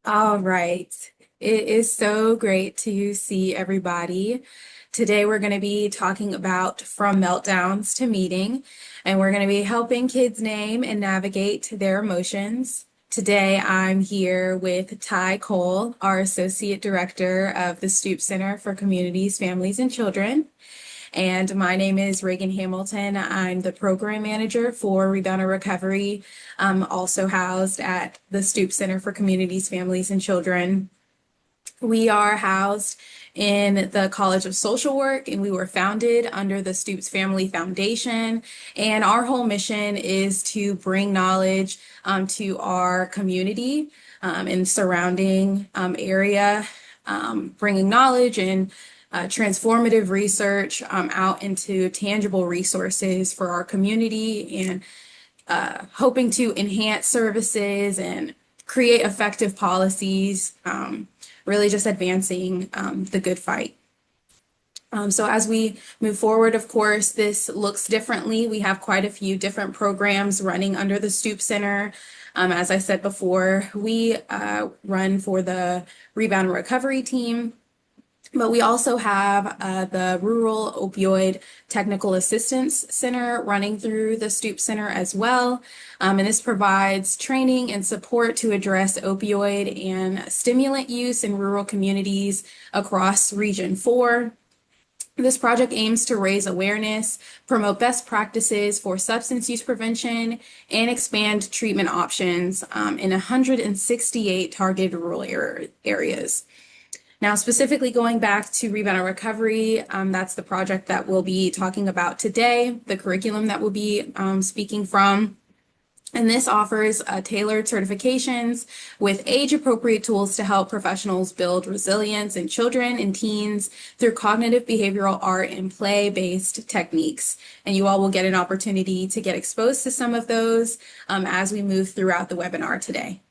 All right. It is so great to see everybody. Today we're going to be talking about from meltdowns to meeting, and we're going to be helping kids name and navigate their emotions. Today I'm here with Ty Cole, our Associate Director of the Stoop Center for Communities, Families, and Children. And my name is Reagan Hamilton. I'm the program manager for Rebound and Recovery, also housed at the Stoop Center for Communities, Families, and Children. We are housed in the College of Social Work, and we were founded under the Stoops Family Foundation. And our whole mission is to bring knowledge to our community and surrounding area, bringing knowledge and transformative research out into tangible resources for our community and hoping to enhance services and create effective policies, really just advancing the good fight. So as we move forward, of course, this looks differently. We have quite a few different programs running under the Stoop Center. As I said before, we run for the Rebound and Recovery team. But we also have the Rural Opioid Technical Assistance Center running through the Stoop Center as well. And this provides training and support to address opioid and stimulant use in rural communities across Region 4. This project aims to raise awareness, promote best practices for substance use prevention, and expand treatment options in 168 targeted rural areas. Now, specifically going back to Rebound and Recovery, that's the project that we'll be talking about today, the curriculum that we'll be speaking from. And this offers tailored certifications with age-appropriate tools to help professionals build resilience in children and teens through cognitive behavioral art and play-based techniques. And you all will get an opportunity to get exposed to some of those as we move throughout the webinar today.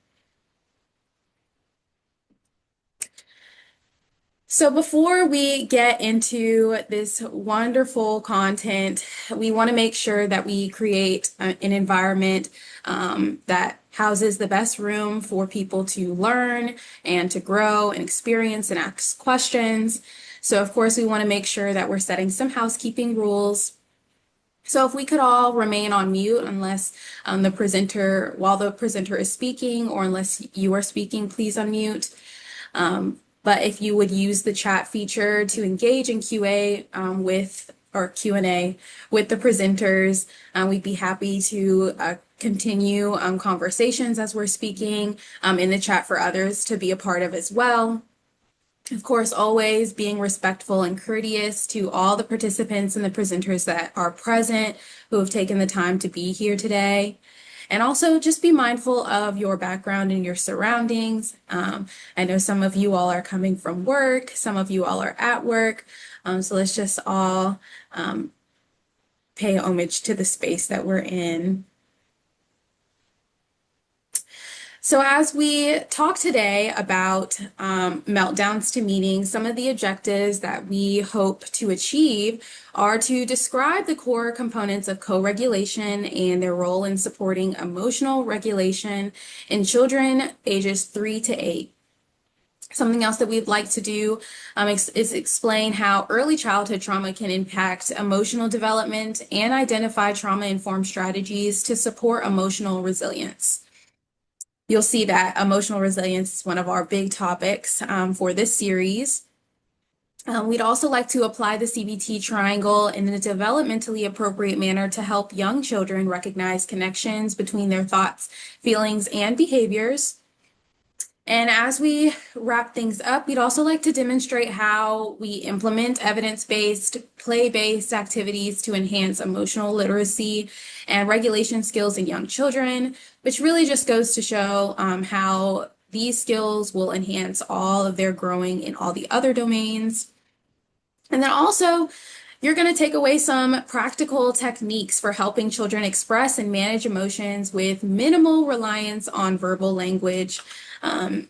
So before we get into this wonderful content, we want to make sure that we create an environment that houses the best room for people to learn and to grow and experience and ask questions. So of course, we want to make sure that we're setting some housekeeping rules. So if we could all remain on mute unless while the presenter is speaking, or unless you are speaking, please unmute. But if you would use the chat feature to engage in Q&A with the presenters, we'd be happy to continue conversations as we're speaking in the chat for others to be a part of as well. Of course, always being respectful and courteous to all the participants and the presenters that are present who have taken the time to be here today. And also just be mindful of your background and your surroundings. I know some of you all are coming from work, some of you all are at work. So let's just all pay homage to the space that we're in. So as we talk today about meltdowns to meeting, some of the objectives that we hope to achieve are to describe the core components of co-regulation and their role in supporting emotional regulation in children ages 3 to 8. Something else that we'd like to do is explain how early childhood trauma can impact emotional development and identify trauma-informed strategies to support emotional resilience. You'll see that emotional resilience is one of our big topics for this series. We'd also like to apply the CBT triangle in a developmentally appropriate manner to help young children recognize connections between their thoughts, feelings, and behaviors. And as we wrap things up, we'd also like to demonstrate how we implement evidence-based, play-based activities to enhance emotional literacy and regulation skills in young children, which really just goes to show how these skills will enhance all of their growing in all the other domains. And then also, you're going to take away some practical techniques for helping children express and manage emotions with minimal reliance on verbal language.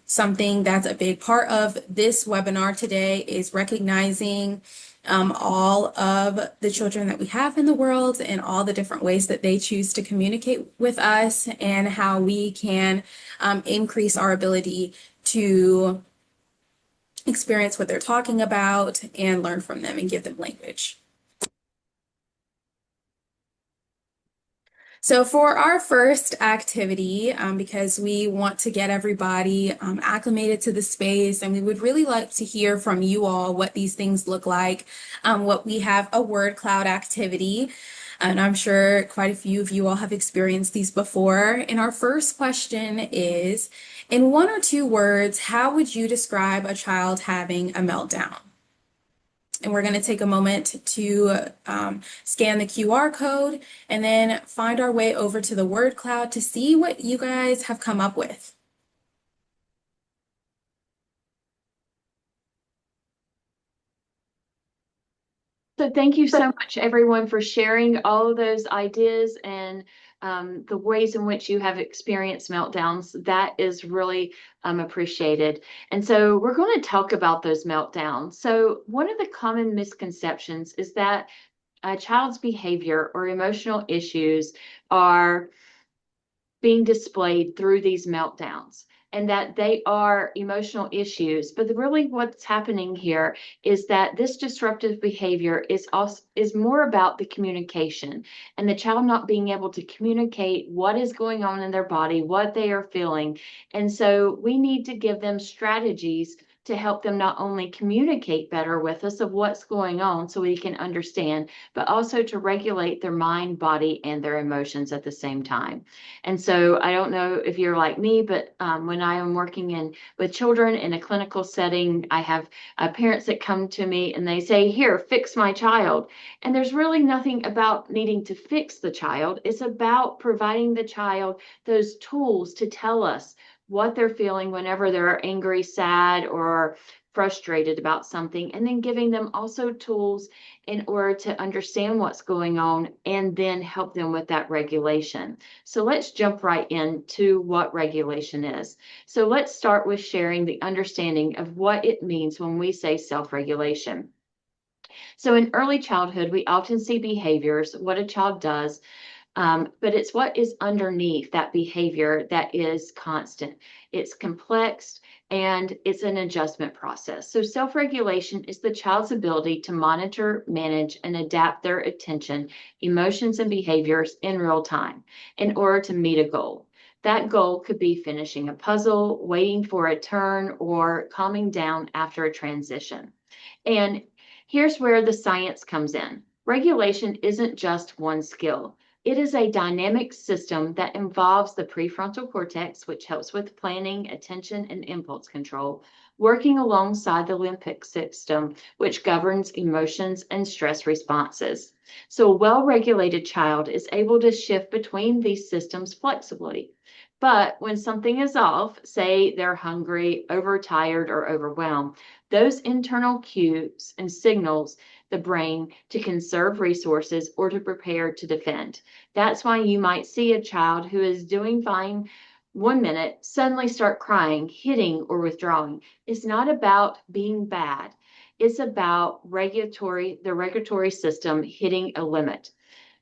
Something that's a big part of this webinar today is recognizing all of the children that we have in the world and all the different ways that they choose to communicate with us and how we can increase our ability to experience what they're talking about and learn from them and give them language. So for our first activity, because we want to get everybody acclimated to the space, and we would really like to hear from you all what these things look like, what we have a word cloud activity. And I'm sure quite a few of you all have experienced these before. And our first question is, in one or two words, how would you describe a child having a meltdown? And we're going to take a moment to scan the QR code and then find our way over to the word cloud to see what you guys have come up with. So thank you so much, everyone, for sharing all of those ideas and the ways in which you have experienced meltdowns. That is really appreciated. And so we're going to talk about those meltdowns. So one of the common misconceptions is that a child's behavior or emotional issues are being displayed through these meltdowns and that they are emotional issues. But really what's happening here is that this disruptive behavior is more about the communication and the child not being able to communicate what is going on in their body, what they are feeling. And so we need to give them strategies to help them not only communicate better with us of what's going on so we can understand, but also to regulate their mind, body, and their emotions at the same time. And so I don't know if you're like me, but when I am working with children in a clinical setting, I have parents that come to me and they say, "Here, fix my child." And there's really nothing about needing to fix the child. It's about providing the child those tools to tell us what they're feeling whenever they're angry, sad, or frustrated about something, and then giving them also tools in order to understand what's going on and then help them with that regulation. So let's jump right into what regulation is. So let's start with sharing the understanding of what it means when we say self-regulation. So in early childhood, we often see behaviors, what a child does, but it's what is underneath that behavior that is constant. It's complex and it's an adjustment process. So self-regulation is the child's ability to monitor, manage, and adapt their attention, emotions, and behaviors in real time in order to meet a goal. That goal could be finishing a puzzle, waiting for a turn, or calming down after a transition. And here's where the science comes in. Regulation isn't just one skill. It is a dynamic system that involves the prefrontal cortex, which helps with planning, attention, and impulse control, working alongside the limbic system, which governs emotions and stress responses. So a well-regulated child is able to shift between these systems flexibly. But when something is off, say they're hungry, overtired, or overwhelmed, those internal cues and signals the brain to conserve resources or to prepare to defend. That's why you might see a child who is doing fine 1 minute suddenly start crying, hitting, or withdrawing. It's not about being bad. It's about the regulatory system hitting a limit.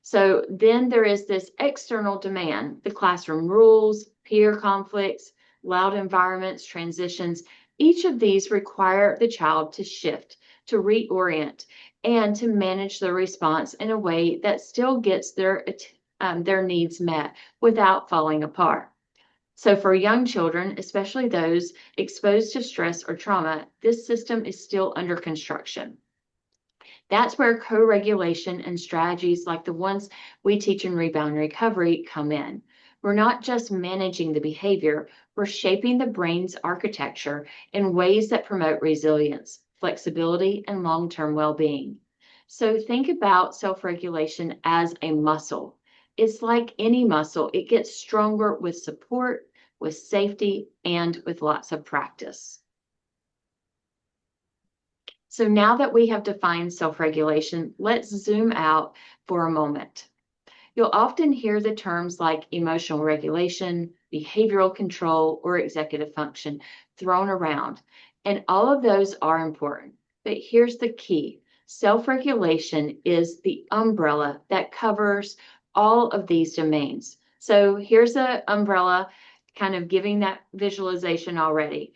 So then there is this external demand, the classroom rules, peer conflicts, loud environments, transitions. Each of these require the child to shift, to reorient, and to manage the response in a way that still gets their needs met without falling apart. So for young children, especially those exposed to stress or trauma, this system is still under construction. That's where co-regulation and strategies like the ones we teach in Rebound Recovery come in. We're not just managing the behavior, we're shaping the brain's architecture in ways that promote resilience, flexibility, and long-term well-being. So think about self-regulation as a muscle. It's like any muscle, it gets stronger with support, with safety, and with lots of practice. So now that we have defined self-regulation, let's zoom out for a moment. You'll often hear the terms like emotional regulation, behavioral control, or executive function thrown around, and all of those are important. But here's the key. Self-regulation is the umbrella that covers all of these domains. So here's an umbrella, kind of giving that visualization already.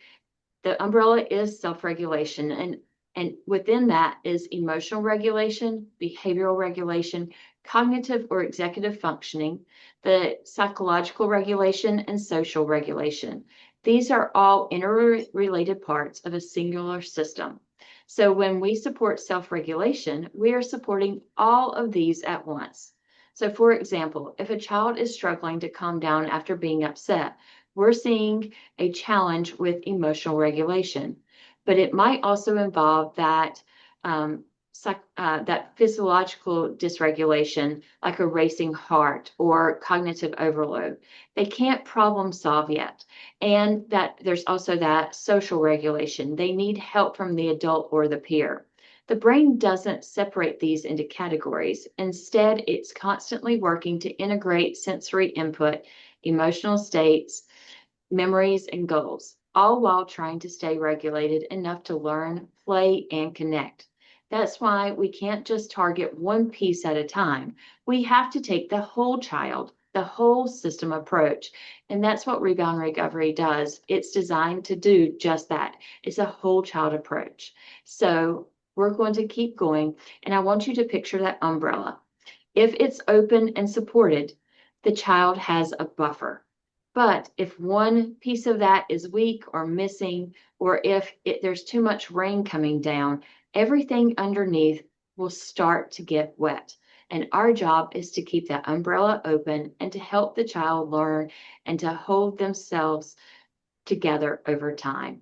The umbrella is self-regulation, and within that is emotional regulation, behavioral regulation, cognitive or executive functioning, the psychological regulation, and social regulation. These are all interrelated parts of a singular system. So when we support self-regulation, we are supporting all of these at once. So for example, if a child is struggling to calm down after being upset, we're seeing a challenge with emotional regulation, but it might also involve that that physiological dysregulation, like a racing heart or cognitive overload. They can't problem solve yet, and that there's also that social regulation. They need help from the adult or the peer. The brain doesn't separate these into categories. Instead, it's constantly working to integrate sensory input, emotional states, memories, and goals, all while trying to stay regulated enough to learn, play, and connect. That's why we can't just target one piece at a time. We have to take the whole child, the whole system approach. And that's what Rebound Recovery does. It's designed to do just that. It's a whole child approach. So we're going to keep going. And I want you to picture that umbrella. If it's open and supported, the child has a buffer. But if one piece of that is weak or missing, or if there's too much rain coming down, everything underneath will start to get wet. And our job is to keep that umbrella open and to help the child learn and to hold themselves together over time.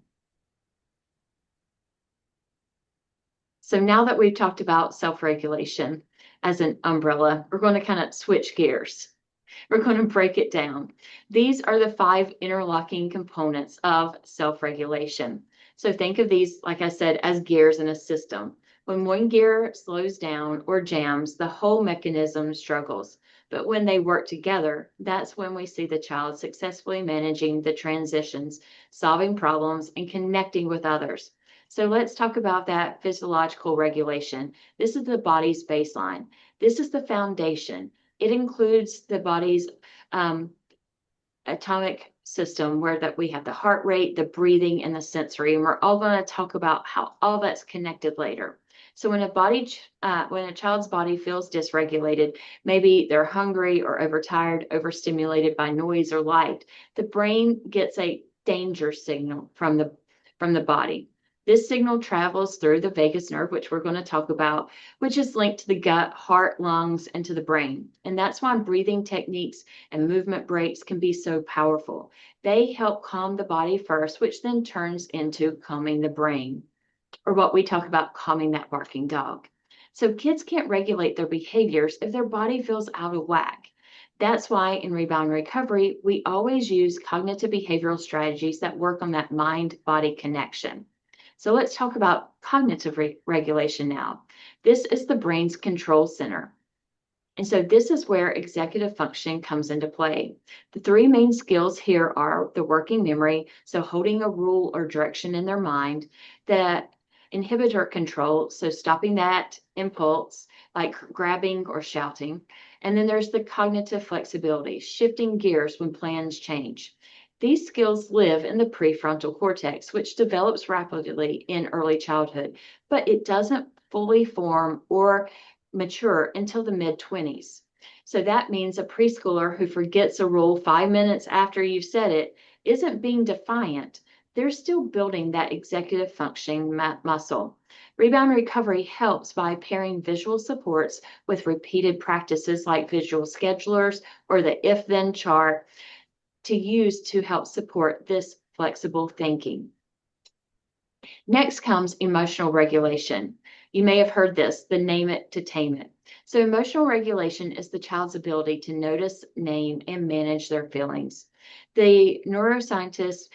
So now that we've talked about self-regulation as an umbrella, we're going to kind of switch gears. We're going to break it down. These are the 5 interlocking components of self-regulation. So think of these, like I said, as gears in a system. When one gear slows down or jams, the whole mechanism struggles. But when they work together, that's when we see the child successfully managing the transitions, solving problems, and connecting with others. So let's talk about that physiological regulation. This is the body's baseline. This is the foundation. It includes the body's atomic system where that we have the heart rate, the breathing, and the sensory. And we're all going to talk about how all that's connected later. So when when a child's body feels dysregulated, maybe they're hungry or overtired, overstimulated by noise or light, the brain gets a danger signal from the body. This signal travels through the vagus nerve, which we're going to talk about, which is linked to the gut, heart, lungs, and to the brain. And that's why breathing techniques and movement breaks can be so powerful. They help calm the body first, which then turns into calming the brain, or what we talk about calming that barking dog. So kids can't regulate their behaviors if their body feels out of whack. That's why in Rebound Recovery, we always use cognitive behavioral strategies that work on that mind-body connection. So let's talk about cognitive regulation now. This is the brain's control center. And so this is where executive functioning comes into play. The 3 main skills here are the working memory, so holding a rule or direction in their mind, the inhibitor control, so stopping that impulse, like grabbing or shouting. And then there's the cognitive flexibility, shifting gears when plans change. These skills live in the prefrontal cortex, which develops rapidly in early childhood, but it doesn't fully form or mature until the mid-20s. So that means a preschooler who forgets a rule 5 minutes after you've said it isn't being defiant. They're still building that executive functioning muscle. Rebound Recovery helps by pairing visual supports with repeated practices like visual schedulers or the if-then chart to use to help support this flexible thinking. Next comes emotional regulation. You may have heard this, the name it to tame it. So emotional regulation is the child's ability to notice, name, and manage their feelings. The neuroscientist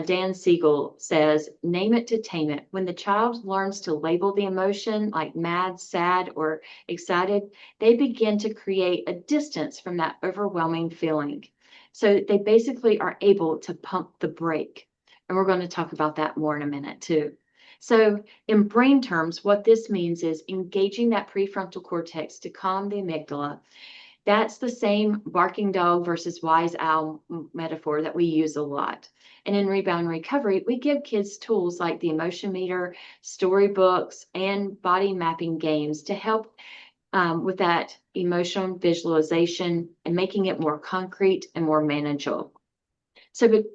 Dan Siegel says, name it to tame it. When the child learns to label the emotion like mad, sad, or excited, they begin to create a distance from that overwhelming feeling. So they basically are able to pump the brake. And we're going to talk about that more in a minute too. So, in brain terms, what this means is engaging that prefrontal cortex to calm the amygdala. That's the same barking dog versus wise owl metaphor that we use a lot. And in Rebound Recovery, we give kids tools like the emotion meter, storybooks, and body mapping games to help with that emotion visualization and making it more concrete and more manageable. So,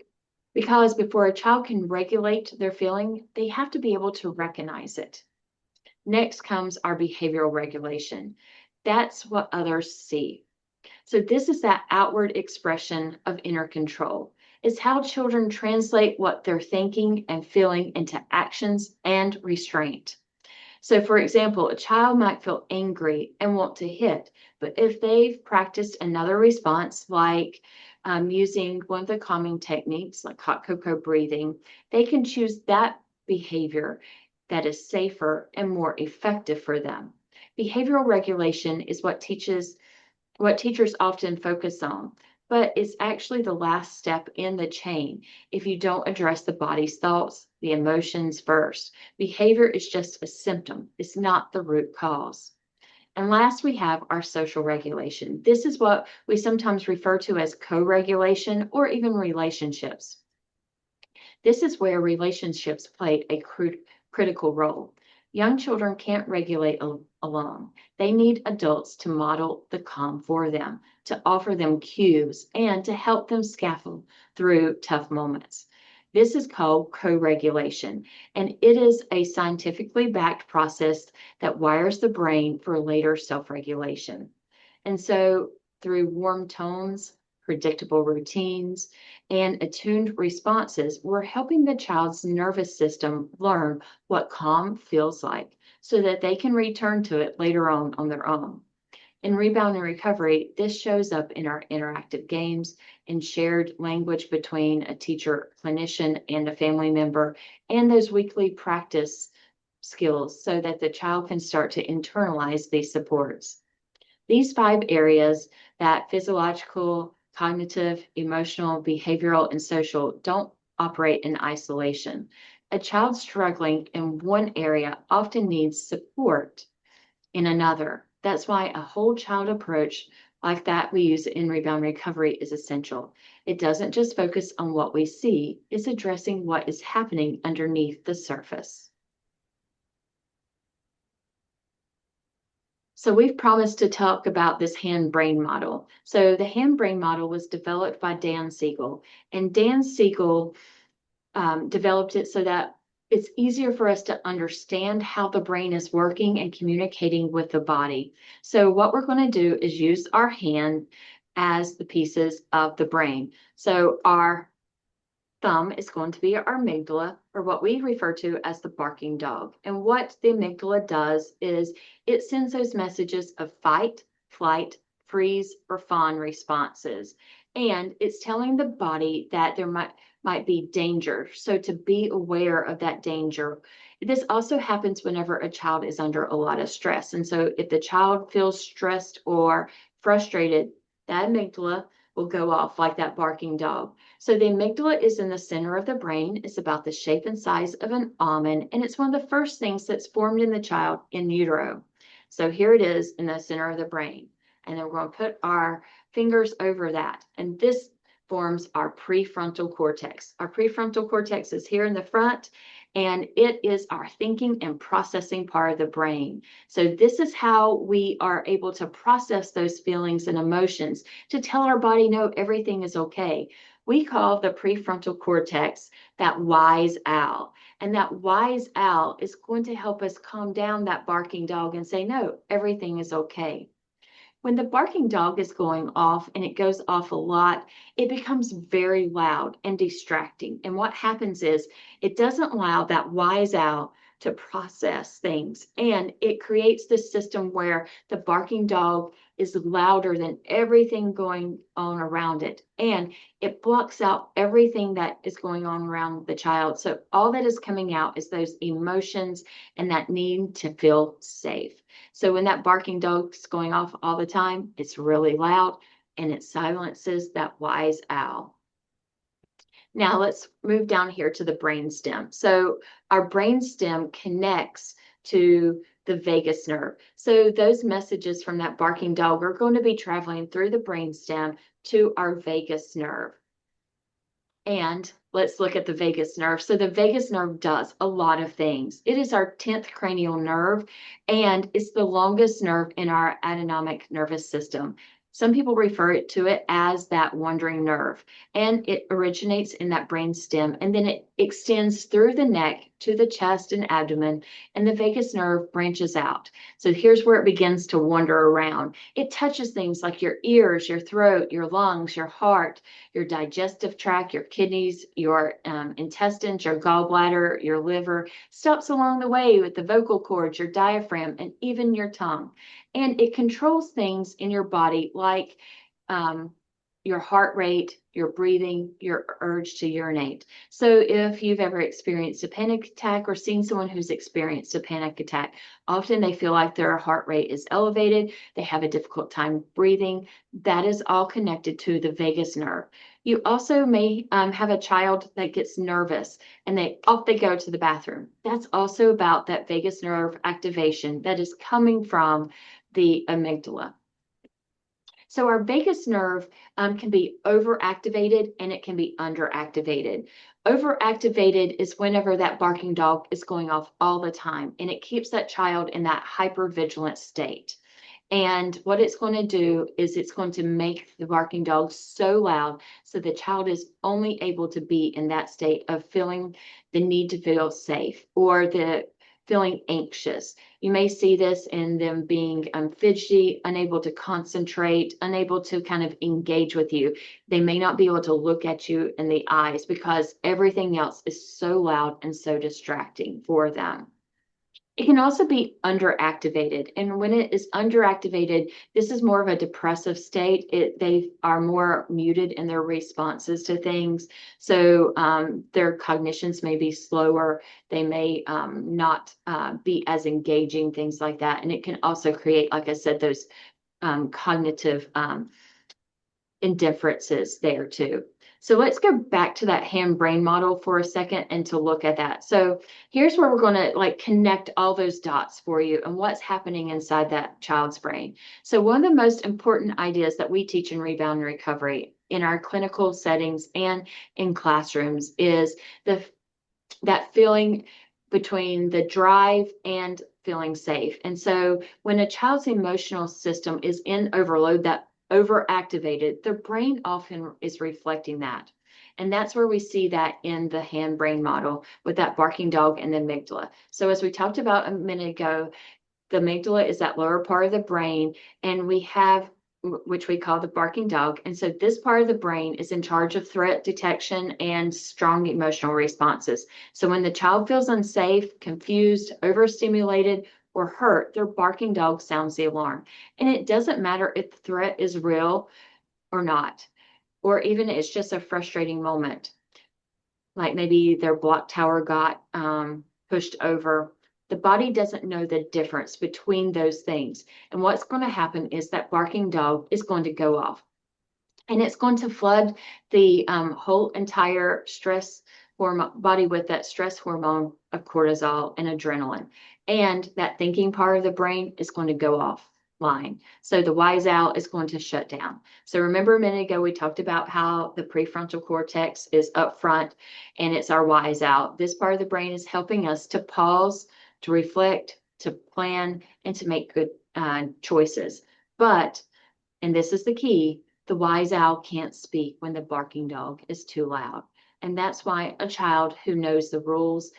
because before a child can regulate their feeling, they have to be able to recognize it. Next comes our behavioral regulation. That's what others see. So, this is that outward expression of inner control. It's how children translate what they're thinking and feeling into actions and restraint. So, for example, a child might feel angry and want to hit, but if they've practiced another response, like using one of the calming techniques, like hot cocoa breathing, they can choose that behavior that is safer and more effective for them. Behavioral regulation is what teachers often focus on, but it's actually the last step in the chain if you don't address the body's thoughts, the emotions first. Behavior is just a symptom, it's not the root cause. And last, we have our social regulation. This is what we sometimes refer to as co regulation or even relationships. This is where relationships play a critical role. Young children can't regulate alone. They need adults to model the calm for them, to offer them cues, and to help them scaffold through tough moments. This is called co regulation, and it is a scientifically backed process that wires the brain for later self regulation. And so, through warm tones, predictable routines, and attuned responses, we're helping the child's nervous system learn what calm feels like so that they can return to it later on their own. In Rebound and Recovery, this shows up in our interactive games and shared language between a teacher, clinician, and a family member, and those weekly practice skills so that the child can start to internalize these supports. These 5 areas, that physiological, cognitive, emotional, behavioral, and social, don't operate in isolation. A child struggling in one area often needs support in another. That's why a whole child approach like that we use in Rebound Recovery is essential. It doesn't just focus on what we see, it's addressing what is happening underneath the surface. So we've promised to talk about this hand-brain model. So the hand-brain model was developed by Dan Siegel, and Dan Siegel developed it so that it's easier for us to understand how the brain is working and communicating with the body. So what we're going to do is use our hand as the pieces of the brain. So our thumb is going to be our amygdala, or what we refer to as the barking dog. And what the amygdala does is it sends those messages of fight, flight, freeze, or fawn responses. And it's telling the body that there might be danger. So to be aware of that danger. This also happens whenever a child is under a lot of stress. And so if the child feels stressed or frustrated, that amygdala will go off like that barking dog. So the amygdala is in the center of the brain. It's about the shape and size of an almond, and it's one of the first things that's formed in the child in utero. So here it is in the center of the brain. And then we're going to put our fingers over that. And this forms our prefrontal cortex. Our prefrontal cortex is here in the front, and it is our thinking and processing part of the brain. So this is how we are able to process those feelings and emotions to tell our body, no, everything is okay. We call the prefrontal cortex that wise owl. And that wise owl is going to help us calm down that barking dog and say, no, everything is okay. When the barking dog is going off, and it goes off a lot, it becomes very loud and distracting. And what happens is it doesn't allow that wise owl to process things. And it creates this system where the barking dog is louder than everything going on around it. And it blocks out everything that is going on around the child. So all that is coming out is those emotions and that need to feel safe. So when that barking dog's going off all the time, it's really loud and it silences that wise owl. Now let's move down here to the brainstem. So our brainstem connects to the vagus nerve. So those messages from that barking dog are going to be traveling through the brainstem to our vagus nerve. And let's look at the vagus nerve. So the vagus nerve does a lot of things. It is our 10th cranial nerve, and it's the longest nerve in our autonomic nervous system. Some people refer to it as that wandering nerve, and it originates in that brain stem, and then it extends through the neck to the chest and abdomen, and the vagus nerve branches out. So here's where it begins to wander around. It touches things like your ears, your throat, your lungs, your heart, your digestive tract, your kidneys, your intestines, your gallbladder, your liver, stops along the way with the vocal cords, your diaphragm, and even your tongue. And it controls things in your body like um, your heart rate, your breathing, your urge to urinate. So if you've ever experienced a panic attack or seen someone who's experienced a panic attack, often they feel like their heart rate is elevated, they have a difficult time breathing. That is all connected to the vagus nerve. You also may have a child that gets nervous and off they go to the bathroom. That's also about that vagus nerve activation that is coming from the amygdala. So our vagus nerve can be overactivated and it can be underactivated. Overactivated is whenever that barking dog is going off all the time, and it keeps that child in that hypervigilant state. And what it's going to do is it's going to make the barking dog so loud so the child is only able to be in that state of feeling the need to feel safe or the feeling anxious. You may see this in them being fidgety, unable to concentrate, unable to kind of engage with you. They may not be able to look at you in the eyes because everything else is so loud and so distracting for them. It can also be underactivated. And when it is underactivated, this is more of a depressive state. They are more muted in their responses to things. So their cognitions may be slower. They may not be as engaging, things like that. And it can also create, like I said, those cognitive indifferences there too. So let's go back to that hand brain model for a second and to look at that. So here's where we're going to like connect all those dots for you and what's happening inside that child's brain. So one of the most important ideas that we teach in rebound and recovery in our clinical settings and in classrooms is that feeling between the drive and feeling safe. And so when a child's emotional system is in overload, that overactivated, their brain often is reflecting that. And that's where we see that in the hand brain model with that barking dog and the amygdala. So as we talked about a minute ago, the amygdala is that lower part of the brain, and we have which we call the barking dog. And so this part of the brain is in charge of threat detection and strong emotional responses. So when the child feels unsafe, confused, overstimulated, or hurt, their barking dog sounds the alarm. And it doesn't matter if the threat is real or not, or even it's just a frustrating moment. Like maybe their block tower got pushed over. The body doesn't know the difference between those things. And what's going to happen is that barking dog is going to go off. And it's going to flood the whole entire stress hormone body with that stress hormone of cortisol and adrenaline. And that thinking part of the brain is going to go offline. So the wise owl is going to shut down. So remember a minute ago, we talked about how the prefrontal cortex is up front and it's our wise owl. This part of the brain is helping us to pause, to reflect, to plan, and to make good choices. But, and this is the key, the wise owl can't speak when the barking dog is too loud. And that's why a child who knows the rules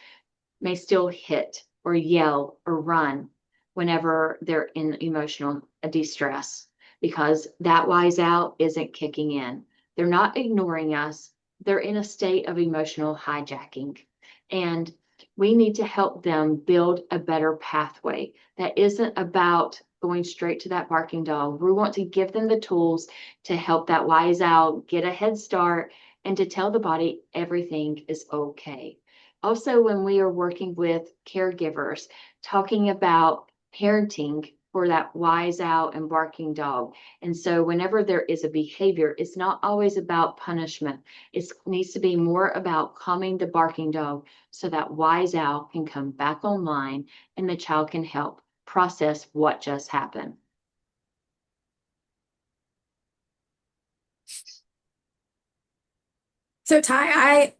may still hit or yell or run whenever they're in emotional distress, because that wise owl isn't kicking in. They're not ignoring us. They're in a state of emotional hijacking. And we need to help them build a better pathway that isn't about going straight to that barking dog. We want to give them the tools to help that wise owl get a head start and to tell the body everything is okay. Also, when we are working with caregivers, talking about parenting for that wise owl and barking dog. And so whenever there is a behavior, it's not always about punishment. It needs to be more about calming the barking dog so that wise owl can come back online and the child can help process what just happened. So Ty, I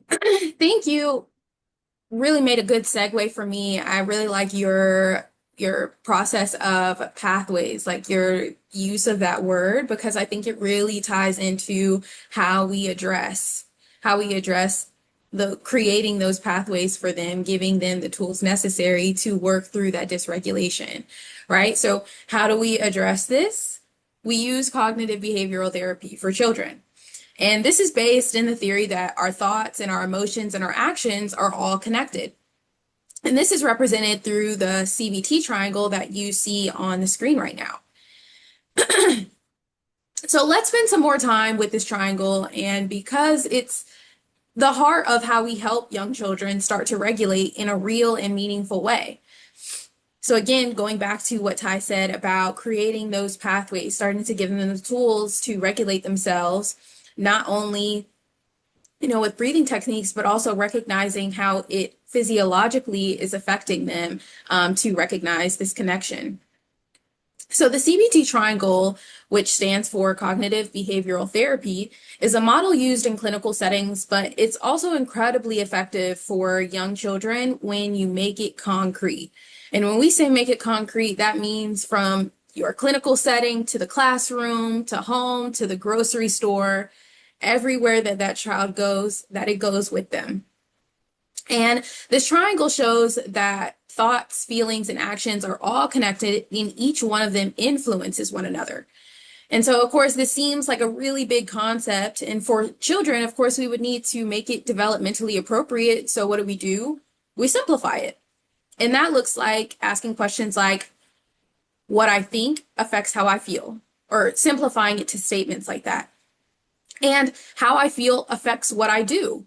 think you really made a good segue for me. I really like your process of pathways, like your use of that word, because I think it really ties into how we address the creating those pathways for them, giving them the tools necessary to work through that dysregulation, right? So how do we address this? We use cognitive behavioral therapy for children. And this is based in the theory that our thoughts and our emotions and our actions are all connected. And this is represented through the CBT triangle that you see on the screen right now. So let's spend some more time with this triangle. And because it's the heart of how we help young children start to regulate in a real and meaningful way. So again, going back to what Ty said about creating those pathways, starting to give them the tools to regulate themselves, not only with breathing techniques, but also recognizing how it physiologically is affecting them to recognize this connection. So the CBT triangle, which stands for cognitive behavioral therapy, is a model used in clinical settings, but it's also incredibly effective for young children when you make it concrete. And when we say make it concrete, that means from your clinical setting to the classroom, to home, to the grocery store, everywhere that that child goes, that it goes with them. And this triangle shows that thoughts, feelings, and actions are all connected, and each one of them influences one another. And so, of course, this seems like a really big concept. And for children, of course, we would need to make it developmentally appropriate. So, what do? We simplify it. And that looks like asking questions like, what I think affects how I feel, or simplifying it to statements like that. And how I feel affects what I do.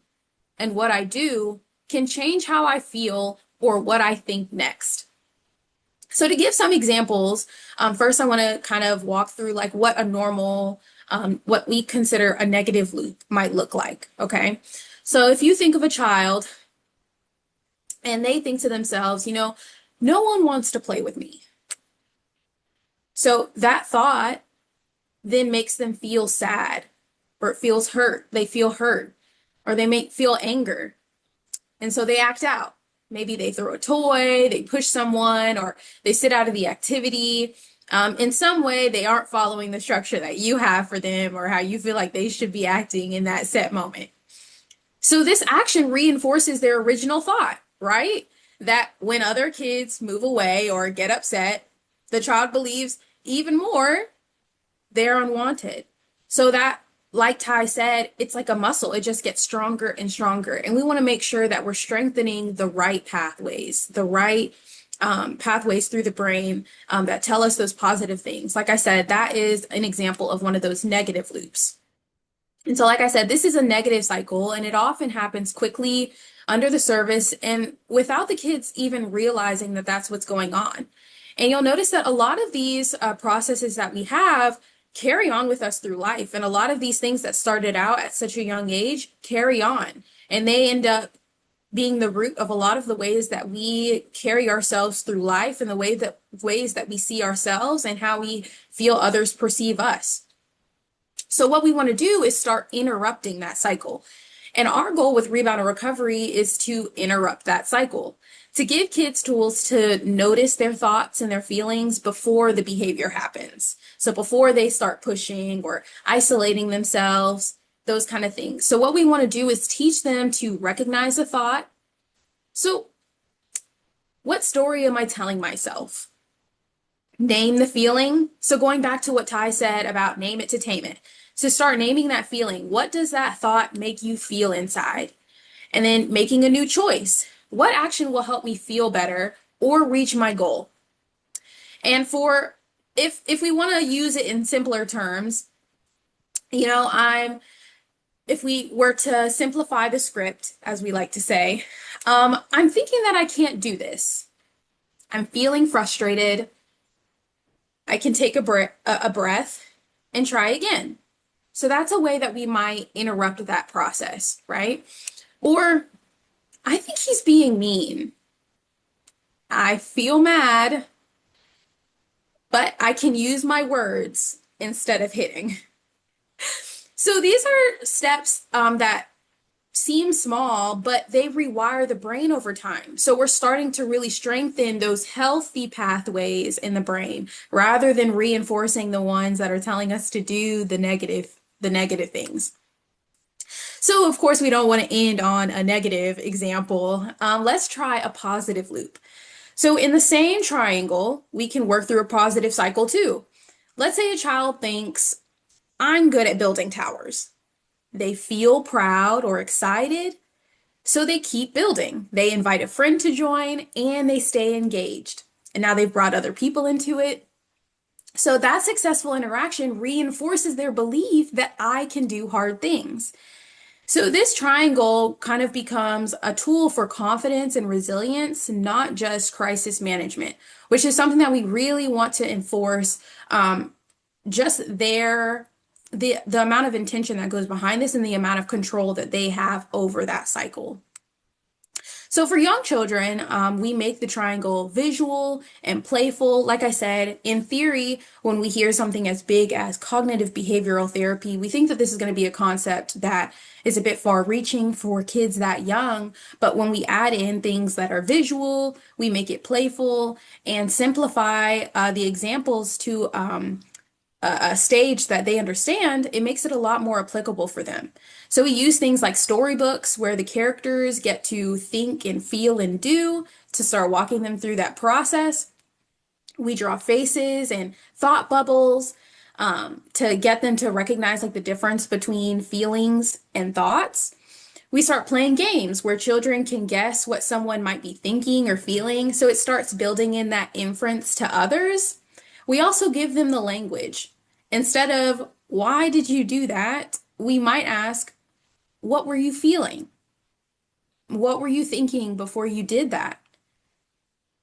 And what I do can change how I feel or what I think next. So to give some examples, first I want to kind of walk through like what a normal, what we consider a negative loop might look like, okay? So if you think of a child and they think to themselves, no one wants to play with me. So that thought then makes them feel sad or it feels hurt. They feel hurt or they may feel anger. And so they act out. Maybe they throw a toy, they push someone, or they sit out of the activity. In some way, they aren't following the structure that you have for them or how you feel like they should be acting in that set moment. So this action reinforces their original thought, right? That when other kids move away or get upset, the child believes even more they're unwanted. So that, like Ty said, it's like a muscle. It just gets stronger and stronger. And we want to make sure that we're strengthening the right pathways, the right pathways through the brain that tell us those positive things. Like I said, that is an example of one of those negative loops. And so, like I said, this is a negative cycle, and it often happens quickly under the surface and without the kids even realizing that that's what's going on. And you'll notice that a lot of these processes that we have carry on with us through life. And a lot of these things that started out at such a young age carry on, and they end up being the root of a lot of the ways that we carry ourselves through life and the ways that we see ourselves and how we feel others perceive us. So what we want to do is start interrupting that cycle. And our goal with Rebound and Recovery is to interrupt that cycle, to give kids tools to notice their thoughts and their feelings before the behavior happens. So before they start pushing or isolating themselves, those kind of things. So what we want to do is teach them to recognize a thought. So what story am I telling myself? Name the feeling. So going back to what Ty said about name it to tame it. So start naming that feeling. What does that thought make you feel inside? And then making a new choice. What action will help me feel better or reach my goal? And for if we want to use it in simpler terms, if we were to simplify the script, as we like to say, I'm thinking that I can't do this. I'm feeling frustrated. I can take a breath and try again. So that's a way that we might interrupt that process, right? Or I think he's being mean. I feel mad, but I can use my words instead of hitting. So these are steps that seem small, but they rewire the brain over time. So we're starting to really strengthen those healthy pathways in the brain rather than reinforcing the ones that are telling us to do the negative things. So of course we don't want to end on a negative example. Let's try a positive loop. So in the same triangle, we can work through a positive cycle too. Let's say a child thinks, I'm good at building towers. They feel proud or excited, so they keep building. They invite a friend to join and they stay engaged. And now they've brought other people into it. So that successful interaction reinforces their belief that I can do hard things. So this triangle kind of becomes a tool for confidence and resilience, not just crisis management, which is something that we really want to enforce. Just the amount of intention that goes behind this and the amount of control that they have over that cycle. So for young children, we make the triangle visual and playful. Like I said, in theory, when we hear something as big as cognitive behavioral therapy, we think that this is going to be a concept that is a bit far reaching for kids that young. But when we add in things that are visual, we make it playful and simplify the examples to a stage that they understand, it makes it a lot more applicable for them. So we use things like storybooks where the characters get to think and feel and do to start walking them through that process. We draw faces and thought bubbles to get them to recognize like the difference between feelings and thoughts. We start playing games where children can guess what someone might be thinking or feeling, so it starts building in that inference to others. We also give them the language. Instead of, why did you do that? We might ask, what were you feeling? What were you thinking before you did that?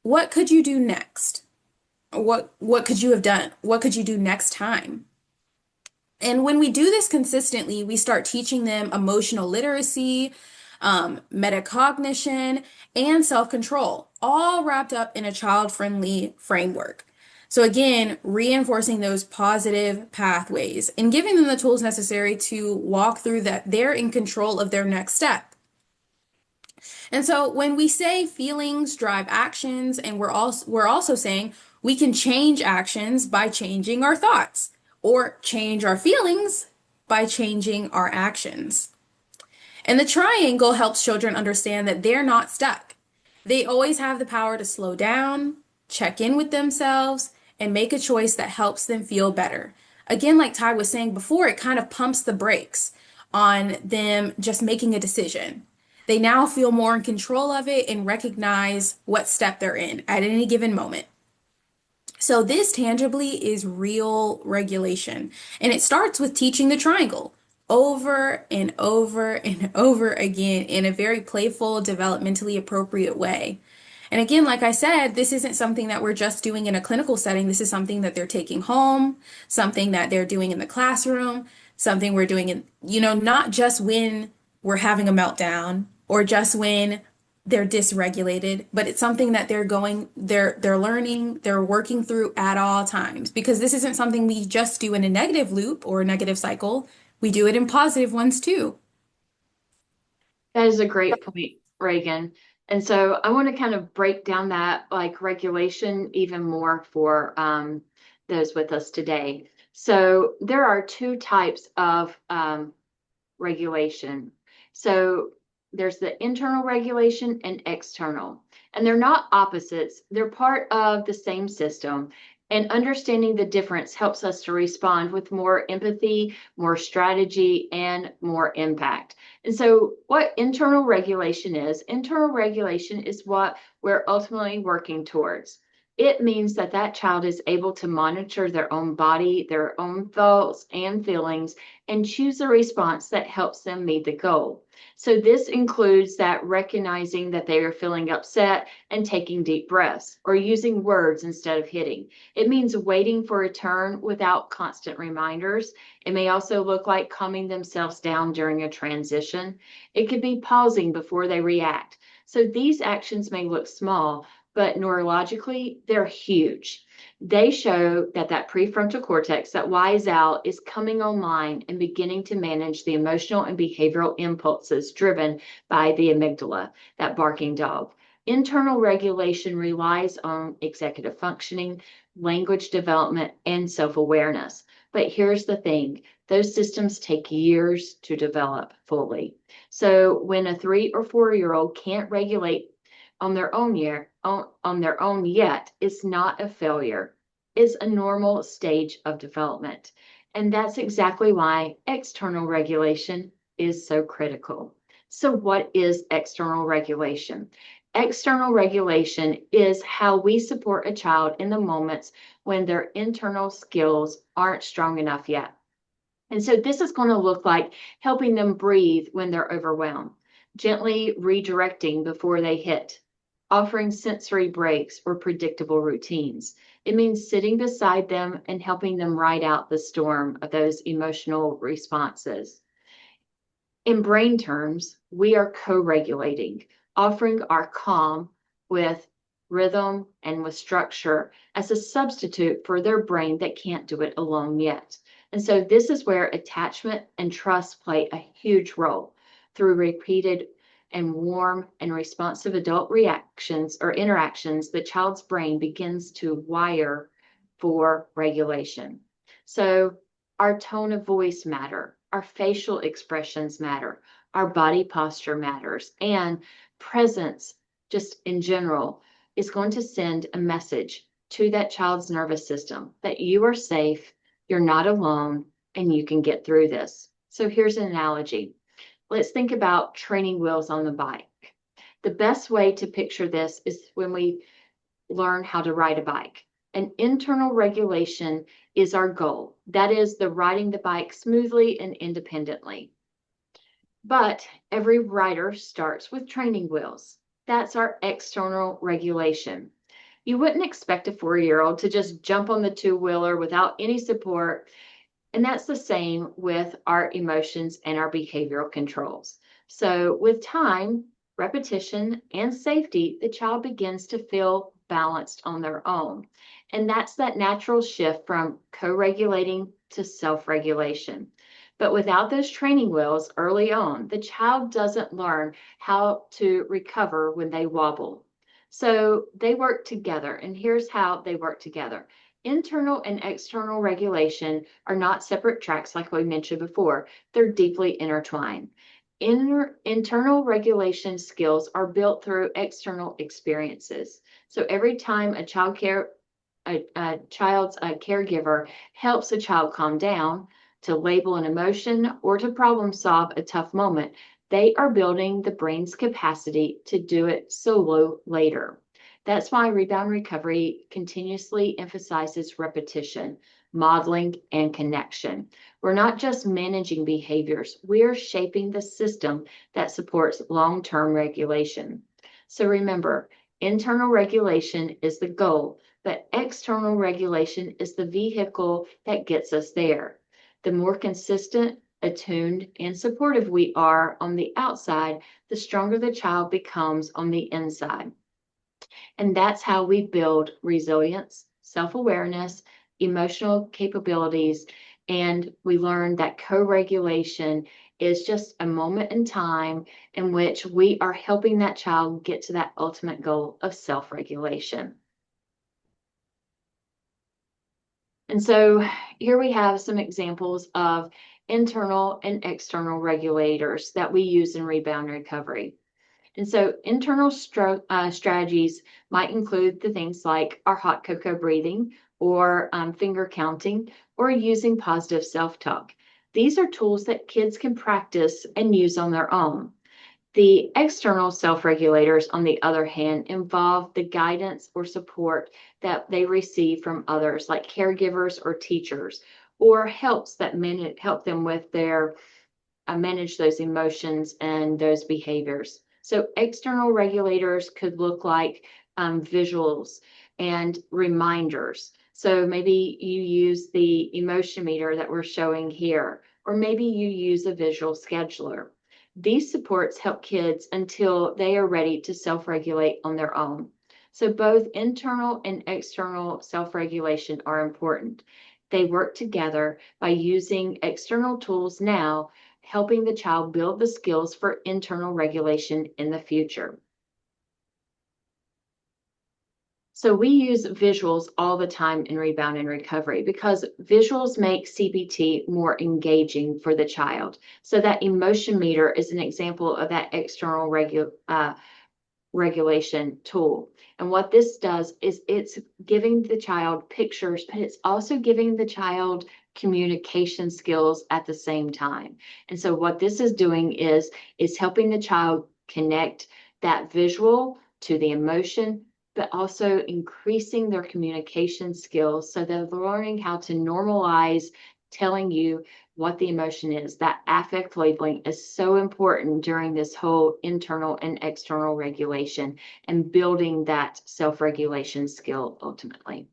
What could you do next? What could you have done? What could you do next time? And when we do this consistently, we start teaching them emotional literacy, metacognition, and self-control, all wrapped up in a child-friendly framework. So again, reinforcing those positive pathways and giving them the tools necessary to walk through that they're in control of their next step. And so when we say feelings drive actions, and we're also saying we can change actions by changing our thoughts or change our feelings by changing our actions. And the triangle helps children understand that they're not stuck. They always have the power to slow down, check in with themselves, and make a choice that helps them feel better. Again, like Ty was saying before, it kind of pumps the brakes on them just making a decision. They now feel more in control of it and recognize what step they're in at any given moment. So this tangibly is real regulation, and it starts with teaching the triangle over and over and over again in a very playful, developmentally appropriate way. And again, like I said, this isn't something that we're just doing in a clinical setting. This is something that they're taking home, something that they're doing in the classroom, something we're doing in, not just when we're having a meltdown or just when they're dysregulated, but it's something that they're learning, they're working through at all times, because this isn't something we just do in a negative loop or a negative cycle. We do it in positive ones too. That is a great point, Reagan. And so I want to kind of break down that like regulation even more for those with us today. So there are two types of regulation. So there's the internal regulation and external, and they're not opposites. They're part of the same system. And understanding the difference helps us to respond with more empathy, more strategy, and more impact. And so, what internal regulation is what we're ultimately working towards. It means that that child is able to monitor their own body, their own thoughts and feelings, and choose a response that helps them meet the goal. So this includes that recognizing that they are feeling upset and taking deep breaths, or using words instead of hitting. It means waiting for a turn without constant reminders. It may also look like calming themselves down during a transition. It could be pausing before they react. So these actions may look small, but neurologically, they're huge. They show that that prefrontal cortex, that wise out, is coming online and beginning to manage the emotional and behavioral impulses driven by the amygdala, that barking dog. Internal regulation relies on executive functioning, language development, and self-awareness. But here's the thing, those systems take years to develop fully. So when a 3 or 4 year old can't regulate on their own yet, it's not a failure. It's a normal stage of development. And that's exactly why external regulation is so critical. So what is external regulation? External regulation is how we support a child in the moments when their internal skills aren't strong enough yet. And so this is going to look like helping them breathe when they're overwhelmed, gently redirecting before they hit, offering sensory breaks or predictable routines. It means sitting beside them and helping them ride out the storm of those emotional responses. In brain terms, we are co-regulating, offering our calm with rhythm and with structure as a substitute for their brain that can't do it alone yet. And so this is where attachment and trust play a huge role. Through repeated and warm and responsive adult reactions or interactions, the child's brain begins to wire for regulation. So our tone of voice matter, our facial expressions matter, our body posture matters, and presence, just in general, is going to send a message to that child's nervous system that you are safe, you're not alone, and you can get through this. So here's an analogy. Let's think about training wheels on the bike. The best way to picture this is when we learn how to ride a bike. An internal regulation is our goal. That is the riding the bike smoothly and independently. But every rider starts with training wheels. That's our external regulation. You wouldn't expect a 4 year old to just jump on the two-wheeler without any support. And that's the same with our emotions and our behavioral controls. So with time, repetition, and safety, the child begins to feel balanced on their own. And that's that natural shift from co-regulating to self-regulation. But without those training wheels early on, the child doesn't learn how to recover when they wobble. So they work together, and here's how they work together. Internal and external regulation are not separate tracks like we mentioned before. They're deeply intertwined. Internal regulation skills are built through external experiences. So every time a child's caregiver helps a child calm down, to label an emotion, or to problem solve a tough moment, they are building the brain's capacity to do it solo later. That's why rebound recovery continuously emphasizes repetition, modeling, and connection. We're not just managing behaviors, we're shaping the system that supports long-term regulation. So remember, internal regulation is the goal, but external regulation is the vehicle that gets us there. The more consistent, attuned, and supportive we are on the outside, the stronger the child becomes on the inside. And that's how we build resilience, self-awareness, emotional capabilities, and we learn that co-regulation is just a moment in time in which we are helping that child get to that ultimate goal of self-regulation. And so here we have some examples of internal and external regulators that we use in rebound recovery. And so internal strategies might include the things like our hot cocoa breathing, or finger counting, or using positive self-talk. These are tools that kids can practice and use on their own. The external self-regulators, on the other hand, involve the guidance or support that they receive from others, like caregivers or teachers, or helps that help them with their manage those emotions and those behaviors. So external regulators could look like visuals and reminders. So maybe you use the emotion meter that we're showing here, or maybe you use a visual scheduler. These supports help kids until they are ready to self-regulate on their own. So both internal and external self-regulation are important. They work together by using external tools now, helping the child build the skills for internal regulation in the future. So we use visuals all the time in rebound and recovery because visuals make CBT more engaging for the child. So that emotion meter is an example of that external regulation tool. And what this does is it's giving the child pictures, but it's also giving the child communication skills at the same time. And so what this is doing is helping the child connect that visual to the emotion, but also increasing their communication skills so they're learning how to normalize telling you what the emotion is. That affect labeling is so important during this whole internal and external regulation and building that self-regulation skill ultimately.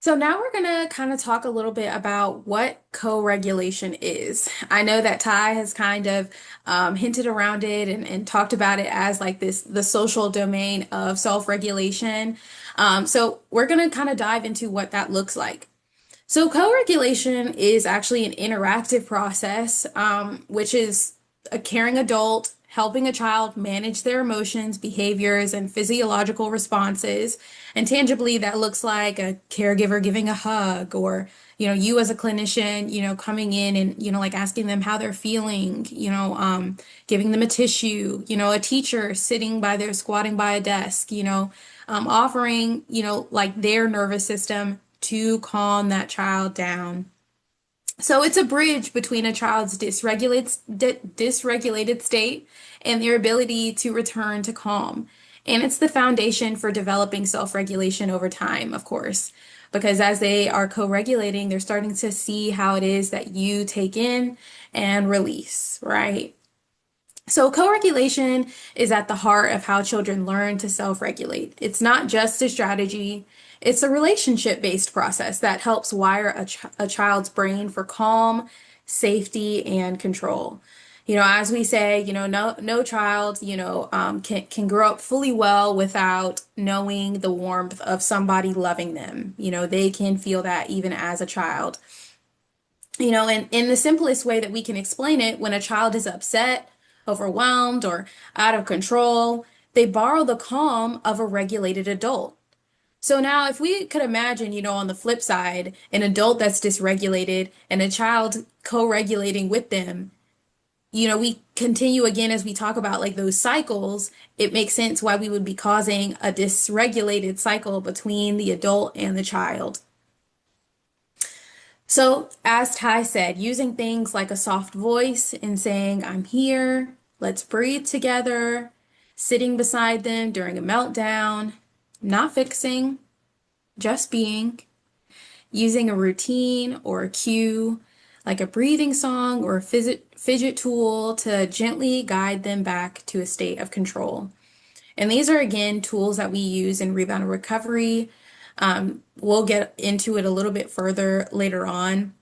So now we're going to kind of talk a little bit about what co-regulation is. I know that Ty has kind of hinted around it and talked about it as like the social domain of self-regulation. So we're going to kind of dive into what that looks like. So co-regulation is actually an interactive process, which is a caring adult helping a child manage their emotions, behaviors, and physiological responses. And tangibly, that looks like a caregiver giving a hug, or you as a clinician, coming in and like asking them how they're feeling, giving them a tissue, a teacher sitting by their squatting by a desk, offering, like their nervous system to calm that child down. So it's a bridge between a child's dysregulated state and their ability to return to calm. And it's the foundation for developing self-regulation over time, of course, because as they are co-regulating, they're starting to see how it is that you take in and release, right? So, co-regulation is at the heart of how children learn to self-regulate. It's not just a strategy, it's a relationship-based process that helps wire a child's brain for calm, safety, and control. As we say, no child, can grow up fully well without knowing the warmth of somebody loving them. They can feel that even as a child. And in the simplest way that we can explain it, when a child is upset, overwhelmed, or out of control, they borrow the calm of a regulated adult. So now, if we could imagine, on the flip side, an adult that's dysregulated and a child co-regulating with them, we continue again as we talk about like those cycles, it makes sense why we would be causing a dysregulated cycle between the adult and the child. So, as Ty said, using things like a soft voice and saying, I'm here, let's breathe together, sitting beside them during a meltdown, not fixing, just being, using a routine or a cue, like a breathing song or a fidget tool to gently guide them back to a state of control. And these are, again, tools that we use in rebound and recovery. We'll get into it a little bit further later on.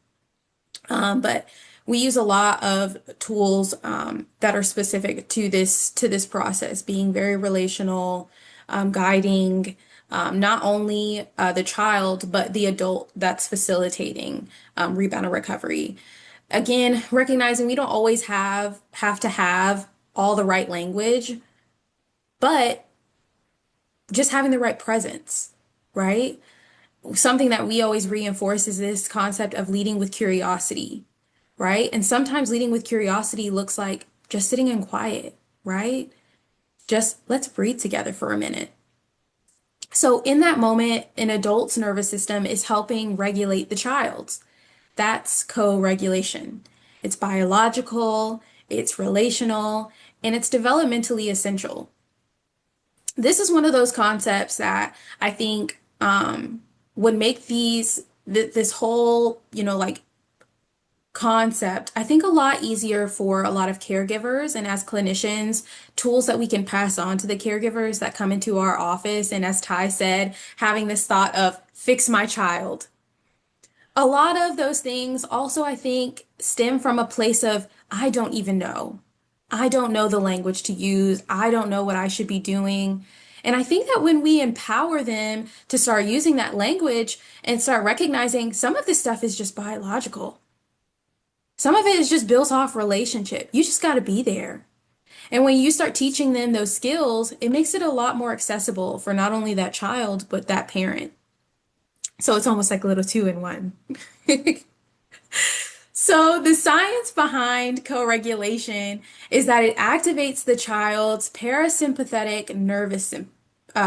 But we use a lot of tools that are specific to this process, being very relational, guiding not only the child but the adult that's facilitating rebound and recovery. Again, recognizing we don't always have to have all the right language, but just having the right presence, right? Something that we always reinforce is this concept of leading with curiosity, right? And sometimes leading with curiosity looks like just sitting in quiet, right? Just let's breathe together for a minute. So, in that moment, an adult's nervous system is helping regulate the child's. That's co regulation. It's biological, it's relational, and it's developmentally essential. This is one of those concepts that I think would make this whole, like concept, I think a lot easier for a lot of caregivers and as clinicians, tools that we can pass on to the caregivers that come into our office. And as Ty said, having this thought of fix my child. A lot of those things also, I think, stem from a place of I don't even know. I don't know the language to use. I don't know what I should be doing. And I think that when we empower them to start using that language and start recognizing some of this stuff is just biological. Some of it is just built off relationship. You just got to be there. And when you start teaching them those skills, it makes it a lot more accessible for not only that child, but that parent. So it's almost like a little two in one. So, the science behind co-regulation is that it activates the child's parasympathetic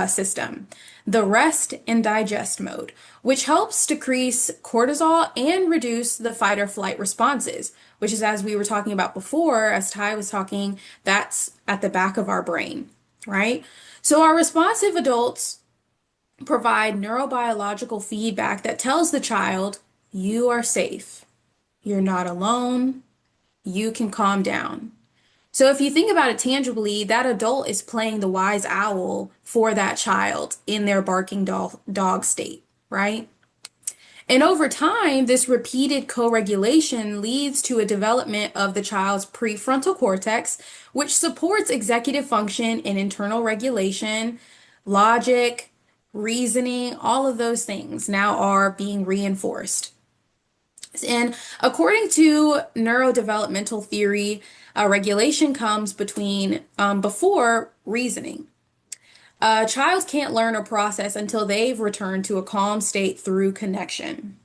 system, the rest and digest mode, which helps decrease cortisol and reduce the fight or flight responses, which is, as we were talking about before, as Ty was talking, that's at the back of our brain, right? So, our responsive adults provide neurobiological feedback that tells the child, you are safe. You're not alone. You can calm down. So if you think about it tangibly, that adult is playing the wise owl for that child in their barking dog state, right? And over time, this repeated co-regulation leads to a development of the child's prefrontal cortex, which supports executive function and internal regulation, logic, reasoning, all of those things now are being reinforced. And according to neurodevelopmental theory, regulation comes before reasoning. A child can't learn or process until they've returned to a calm state through connection,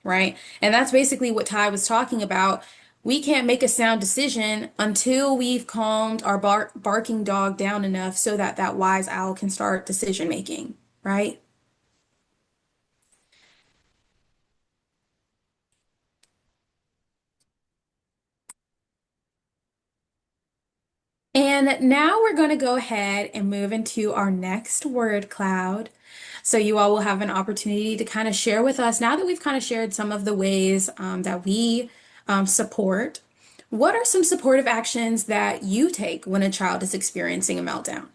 right? And that's basically what Ty was talking about. We can't make a sound decision until we've calmed our barking dog down enough so that that wise owl can start decision making, right? And now we're going to go ahead and move into our next word cloud. So you all will have an opportunity to kind of share with us, now that we've kind of shared some of the ways that we support, what are some supportive actions that you take when a child is experiencing a meltdown?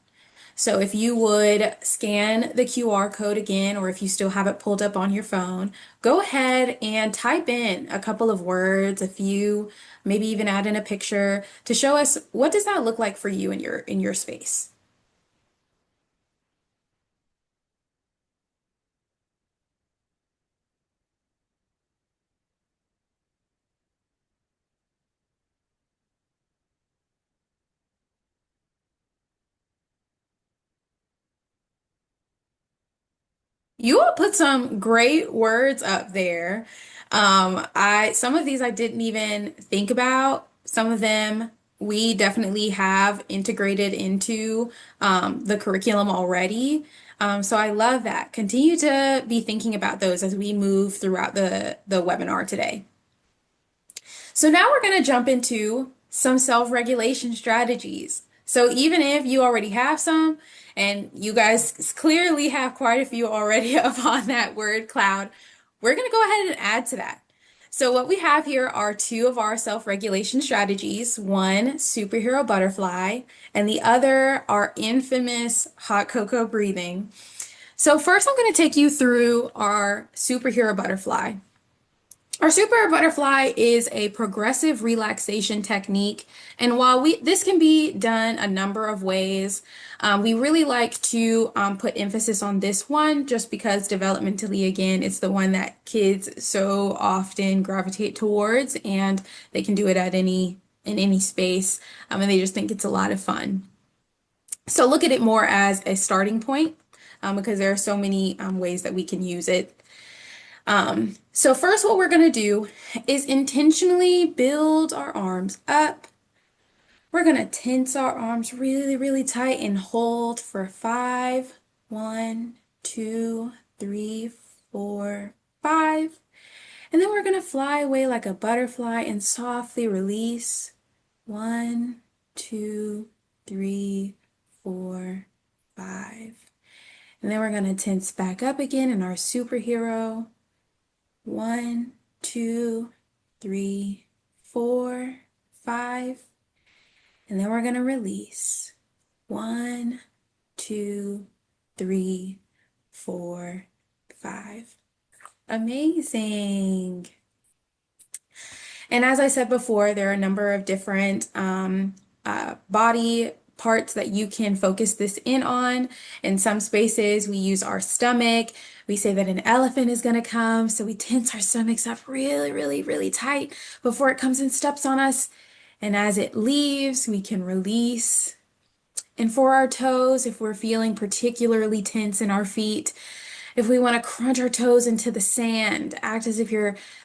So if you would scan the QR code again, or if you still have it pulled up on your phone, go ahead and type in a couple of words, a few, maybe even add in a picture to show us what does that look like for you in your space. You all put some great words up there. Some of these I didn't even think about. Some of them we definitely have integrated into the curriculum already. So I love that. Continue to be thinking about those as we move throughout the webinar today. So now we're going to jump into some self-regulation strategies. So even if you already have some, and you guys clearly have quite a few already up on that word cloud, we're going to go ahead and add to that. So what we have here are two of our self-regulation strategies, one superhero butterfly, and the other our infamous hot cocoa breathing. So first I'm going to take you through our superhero butterfly. Our super butterfly is a progressive relaxation technique, and while this can be done a number of ways, we really like to put emphasis on this one just because developmentally, again, it's the one that kids so often gravitate towards, and they can do it at any space, and they just think it's a lot of fun. So look at it more as a starting point, because there are so many ways that we can use it. So first what we're going to do is intentionally build our arms up. We're going to tense our arms really, really tight and hold for 5. 1, 2, 3, 4, 5. And then we're going to fly away like a butterfly and softly release. One, two, three, four, five. And then we're going to tense back up again in our superhero. One, two, three, four, five. And then we're going to release. One, two, three, four, five. Amazing. And as I said before, there are a number of different body parts that you can focus this in on. In some spaces, we use our stomach. We say that an elephant is going to come, so we tense our stomachs up really, really, really tight before it comes and steps on us. And as it leaves, we can release. And for our toes, if we're feeling particularly tense in our feet, if we want to crunch our toes into the sand, act as if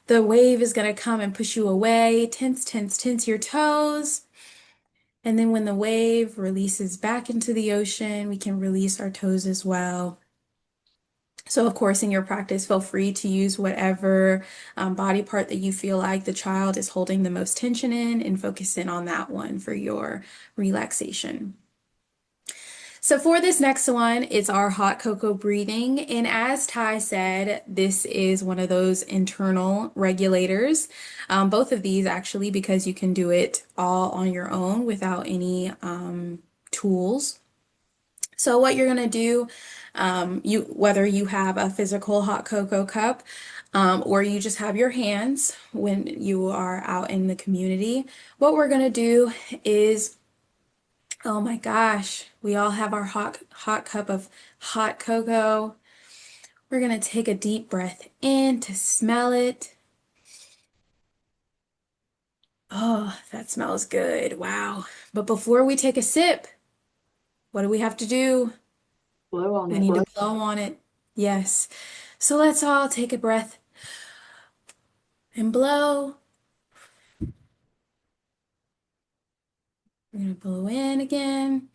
the wave is going to come and push you away. Tense, tense, tense your toes. And then when the wave releases back into the ocean, we can release our toes as well. So, of course, in your practice, feel free to use whatever body part that you feel like the child is holding the most tension in and focus in on that one for your relaxation. So for this next one, it's our hot cocoa breathing. And as Ty said, this is one of those internal regulators. Both of these actually, because you can do it all on your own without any tools. So what you're gonna do, whether you have a physical hot cocoa cup or you just have your hands when you are out in the community, what we're gonna do is oh my gosh, we all have our hot cup of hot cocoa. We're gonna take a deep breath in to smell it. Oh, that smells good. Wow. But before we take a sip, what do we have to do? Blow on We it. need to blow on it. Yes. So let's all take a breath and blow. We're gonna blow in again.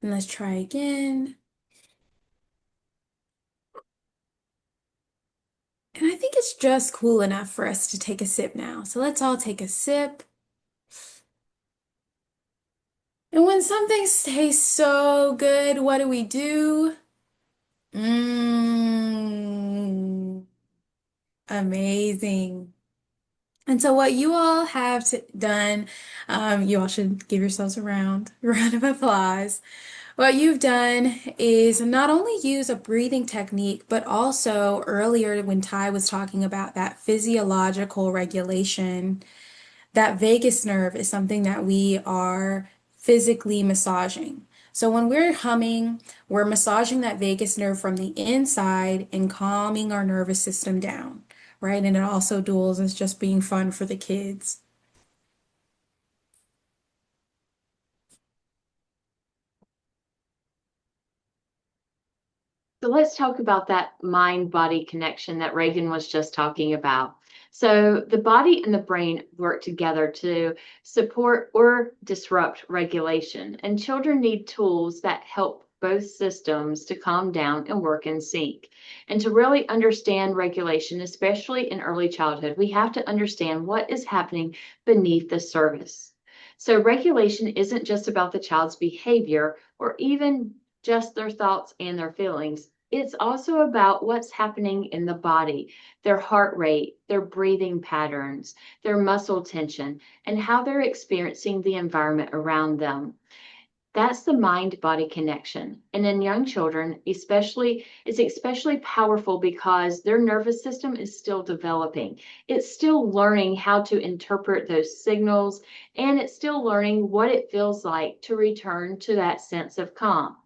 And let's try again. And I think it's just cool enough for us to take a sip now. So let's all take a sip. And when something tastes so good, what do we do? Mmm, amazing. And so what you all have done, you all should give yourselves a round of applause. What you've done is not only use a breathing technique, but also earlier when Ty was talking about that physiological regulation. That vagus nerve is something that we are physically massaging. So when we're humming, we're massaging that vagus nerve from the inside and calming our nervous system down, right? And it also duels as just being fun for the kids. So let's talk about that mind-body connection that Reagan was just talking about. So the body and the brain work together to support or disrupt regulation, and children need tools that help both systems to calm down and work in sync. And to really understand regulation, especially in early childhood, we have to understand what is happening beneath the surface. So regulation isn't just about the child's behavior or even just their thoughts and their feelings. It's also about what's happening in the body, their heart rate, their breathing patterns, their muscle tension, and how they're experiencing the environment around them. That's the mind-body connection. And in young children, it's especially powerful because their nervous system is still developing. It's still learning how to interpret those signals, and it's still learning what it feels like to return to that sense of calm.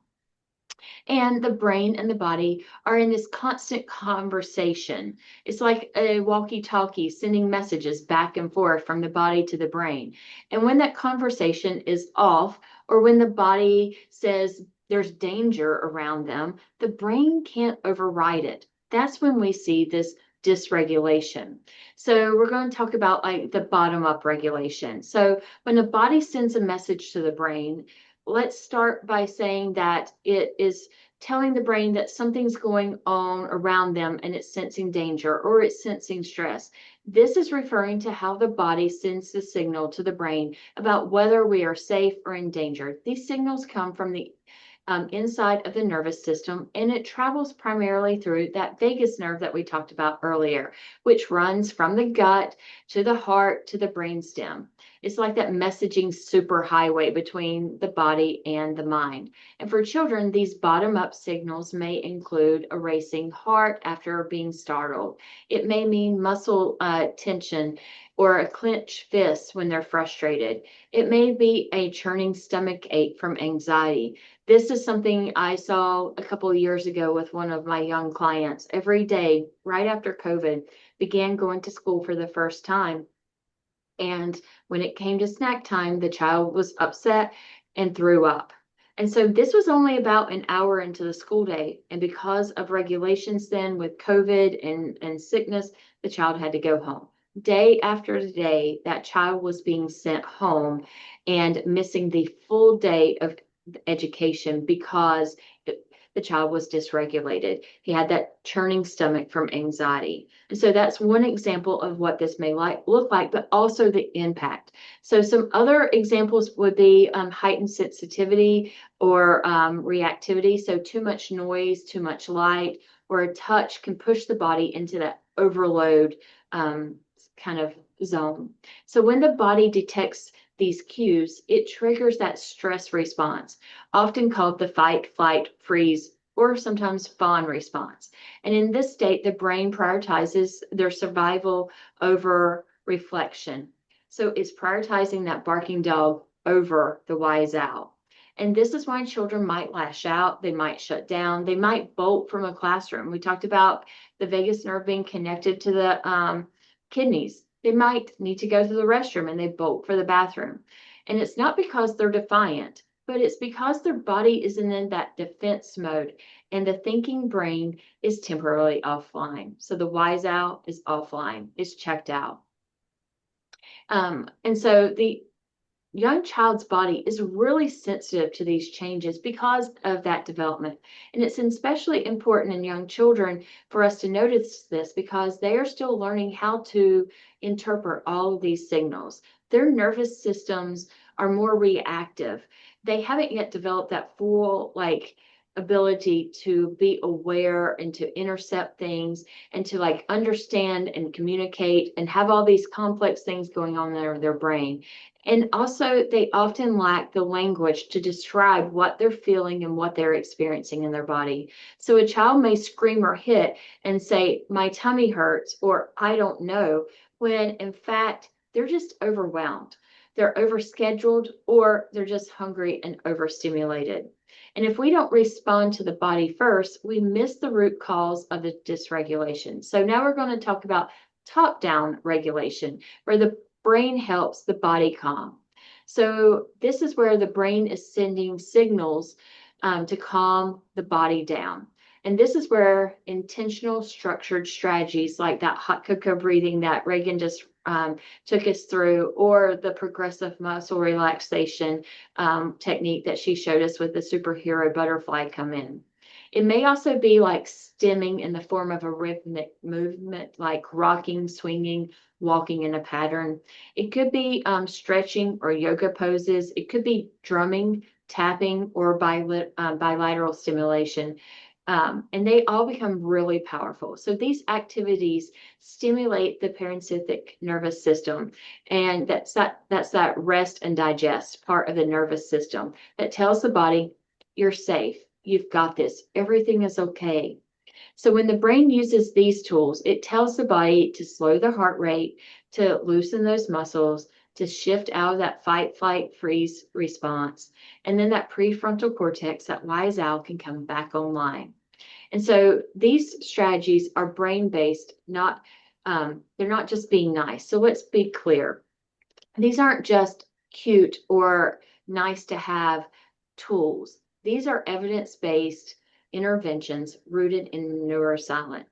And the brain and the body are in this constant conversation. It's like a walkie-talkie sending messages back and forth from the body to the brain. And when that conversation is off, or when the body says there's danger around them, the brain can't override it. That's when we see this dysregulation. So we're going to talk about like the bottom up regulation. So when the body sends a message to the brain, let's start by saying that it is telling the brain that something's going on around them and it's sensing danger or it's sensing stress. This is referring to how the body sends the signal to the brain about whether we are safe or in danger. These signals come from the inside of the nervous system, and it travels primarily through that vagus nerve that we talked about earlier, which runs from the gut to the heart to the brainstem. It's like that messaging superhighway between the body and the mind. And for children, these bottom up signals may include a racing heart after being startled. It may mean muscle tension or a clenched fist when they're frustrated. It may be a churning stomach ache from anxiety. This is something I saw a couple of years ago with one of my young clients. Every day, right after COVID, began going to school for the first time. And when it came to snack time, the child was upset and threw up. And so this was only about an hour into the school day. And because of regulations then with COVID and sickness, the child had to go home. Day after day, that child was being sent home and missing the full day of education because the child was dysregulated. He had that churning stomach from anxiety. And so that's one example of what this may look like, but also the impact. So some other examples would be heightened sensitivity or reactivity. So too much noise, too much light, or a touch can push the body into that overload kind of zone. So when the body detects these cues, it triggers that stress response, often called the fight, flight, freeze, or sometimes fawn response. And in this state, the brain prioritizes their survival over reflection. So it's prioritizing that barking dog over the wise owl. And this is why children might lash out, they might shut down, they might bolt from a classroom. We talked about the vagus nerve being connected to the kidneys. They might need to go to the restroom and they bolt for the bathroom. And it's not because they're defiant, but it's because their body isn't in that defense mode and the thinking brain is temporarily offline. So the wise owl is offline, it's checked out. And so the young child's body is really sensitive to these changes because of that development. And it's especially important in young children for us to notice this because they are still learning how to interpret all of these signals. Their nervous systems are more reactive. They haven't yet developed that full ability to be aware and to intercept things and to understand and communicate and have all these complex things going on in their brain. And also, they often lack the language to describe what they're feeling and what they're experiencing in their body. So a child may scream or hit and say, "My tummy hurts," or "I don't know," when in fact, they're just overwhelmed. They're overscheduled or they're just hungry and overstimulated. And if we don't respond to the body first, we miss the root cause of the dysregulation. So now we're going to talk about top-down regulation, where the brain helps the body calm. So this is where the brain is sending signals to calm the body down. And this is where intentional structured strategies like that hot cocoa breathing that Reagan just took us through, or the progressive muscle relaxation technique that she showed us with the superhero butterfly come in. It may also be like stimming in the form of a rhythmic movement, like rocking, swinging, walking in a pattern. It could be stretching or yoga poses. It could be drumming, tapping, or bilateral stimulation. And they all become really powerful. So these activities stimulate the parasympathetic nervous system, and that's that rest and digest part of the nervous system that tells the body, "You're safe. You've got this. Everything is okay." So when the brain uses these tools, it tells the body to slow the heart rate, to loosen those muscles, to shift out of that fight, flight, freeze response. And then that prefrontal cortex, that wise owl, can come back online. And so these strategies are brain-based, not they're not just being nice. So let's be clear. These aren't just cute or nice to have tools. These are evidence-based interventions rooted in neuroscience.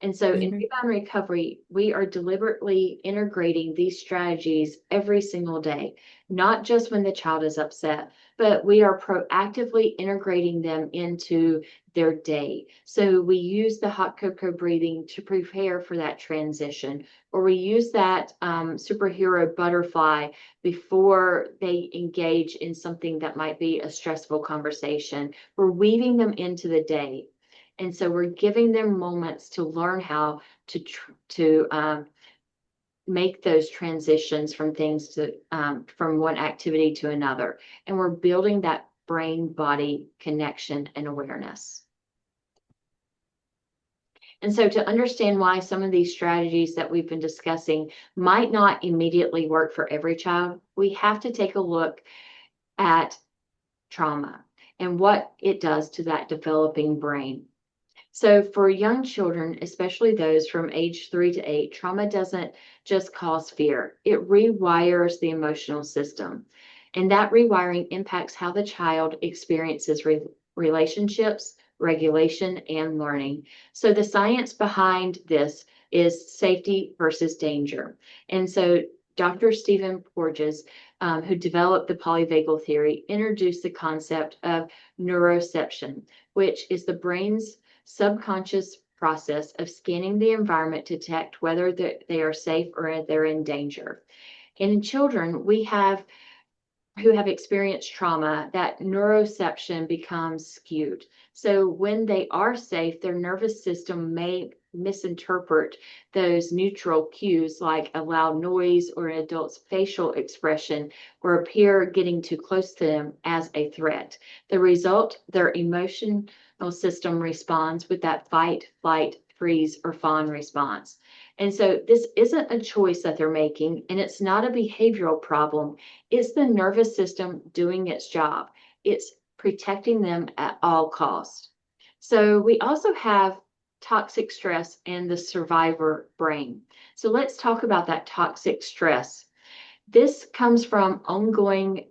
And so in Mhm. rebound recovery, we are deliberately integrating these strategies every single day, not just when the child is upset, but we are proactively integrating them into their day. So we use the hot cocoa breathing to prepare for that transition, or we use that superhero butterfly before they engage in something that might be a stressful conversation. We're weaving them into the day. And so we're giving them moments to learn how to make those transitions from things to from one activity to another. And we're building that brain body connection and awareness. And so to understand why some of these strategies that we've been discussing might not immediately work for every child, we have to take a look at trauma and what it does to that developing brain. So for young children, especially those from age 3 to 8, trauma doesn't just cause fear, it rewires the emotional system. And that rewiring impacts how the child experiences relationships, regulation, and learning. So the science behind this is safety versus danger. And so Dr. Stephen Porges, who developed the polyvagal theory, introduced the concept of neuroception, which is the brain's subconscious process of scanning the environment to detect whether they are safe or they're in danger. And in children, we have who have experienced trauma, that neuroception becomes skewed. So when they are safe, their nervous system may misinterpret those neutral cues like a loud noise or an adult's facial expression or a peer getting too close to them as a threat. The result, their emotional system responds with that fight, flight, freeze, or fawn response. And so this isn't a choice that they're making, and it's not a behavioral problem. It's the nervous system doing its job. It's protecting them at all costs. So we also have toxic stress and the survivor brain. So let's talk about that toxic stress. This comes from ongoing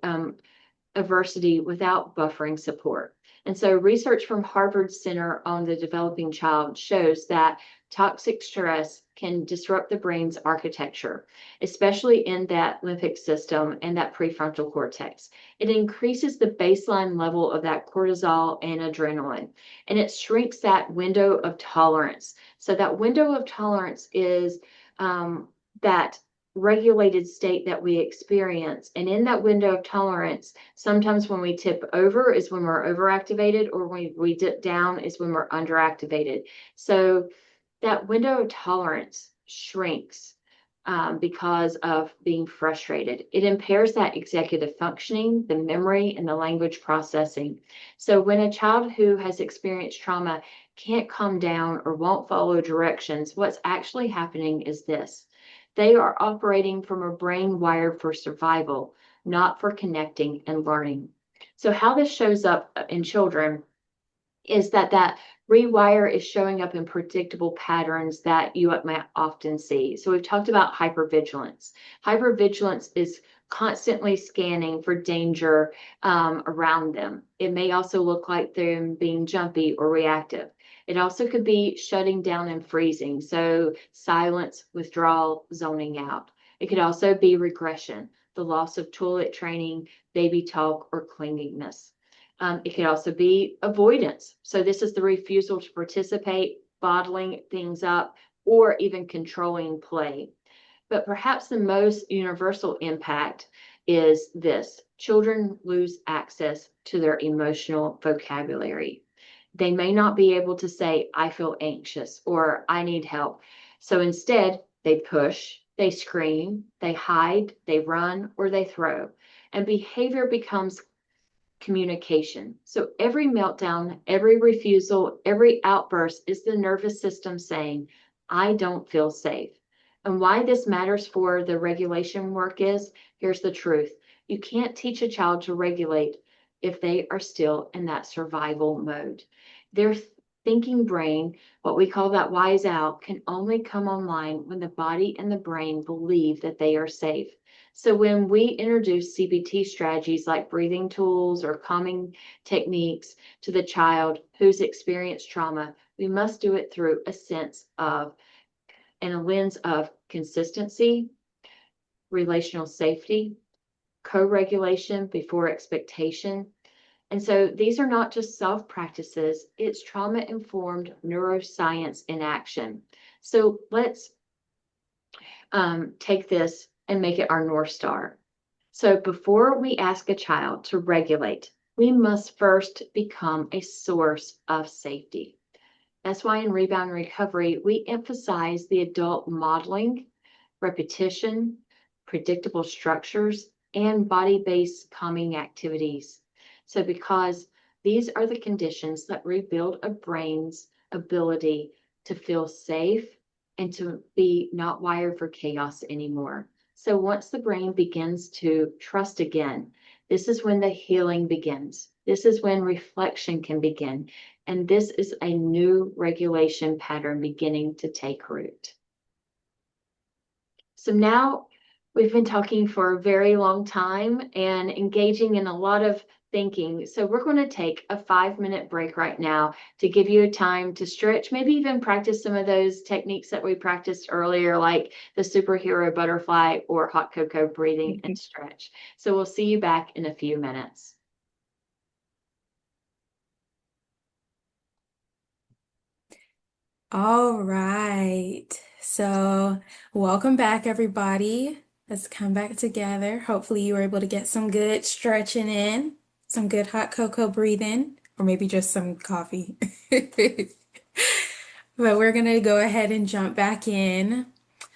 adversity without buffering support. And so research from Harvard Center on the Developing Child shows that toxic stress can disrupt the brain's architecture, especially in that limbic system and that prefrontal cortex. It increases the baseline level of that cortisol and adrenaline, and it shrinks that window of tolerance. So that window of tolerance is that regulated state that we experience. And in that window of tolerance, sometimes when we tip over is when we're overactivated, or when we dip down is when we're underactivated. So that window of tolerance shrinks because of being frustrated. It impairs that executive functioning, the memory, and the language processing. So when a child who has experienced trauma can't calm down or won't follow directions, what's actually happening is this. They are operating from a brain wired for survival, not for connecting and learning. So how this shows up in children is that rewire is showing up in predictable patterns that you might often see. So we've talked about hypervigilance. Hypervigilance is constantly scanning for danger around them. It may also look like them being jumpy or reactive. It also could be shutting down and freezing. So silence, withdrawal, zoning out. It could also be regression, the loss of toilet training, baby talk, or clinginess. It could also be avoidance. So this is the refusal to participate, bottling things up, or even controlling play. But perhaps the most universal impact is this. Children lose access to their emotional vocabulary. They may not be able to say, I feel anxious or I need help. So instead, they push, they scream, they hide, they run, or they throw. And behavior becomes communication. So every meltdown, every refusal, every outburst is the nervous system saying, I don't feel safe. And why this matters for the regulation work is, here's the truth. You can't teach a child to regulate if they are still in that survival mode. Their thinking brain, what we call that wise out, can only come online when the body and the brain believe that they are safe. So when we introduce CBT strategies like breathing tools or calming techniques to the child who's experienced trauma, we must do it through a sense of and a lens of consistency, relational safety, co-regulation before expectation. And so these are not just self practices, it's trauma informed neuroscience in action. So let's take this and make it our North Star. So before we ask a child to regulate, we must first become a source of safety. That's why in rebound recovery, we emphasize the adult modeling, repetition, predictable structures, and body-based calming activities. So because these are the conditions that rebuild a brain's ability to feel safe and to be not wired for chaos anymore. So once the brain begins to trust again, this is when the healing begins. This is when reflection can begin. And this is a new regulation pattern beginning to take root. So now we've been talking for a very long time and engaging in a lot of thinking. So we're going to take a 5-minute break right now to give you a time to stretch, maybe even practice some of those techniques that we practiced earlier, like the superhero butterfly or hot cocoa breathing and stretch. So we'll see you back in a few minutes. All right. So, welcome back, everybody. Let's come back together. Hopefully, you were able to get some good stretching in, some good hot cocoa breathing, or maybe just some coffee. But we're going to go ahead and jump back in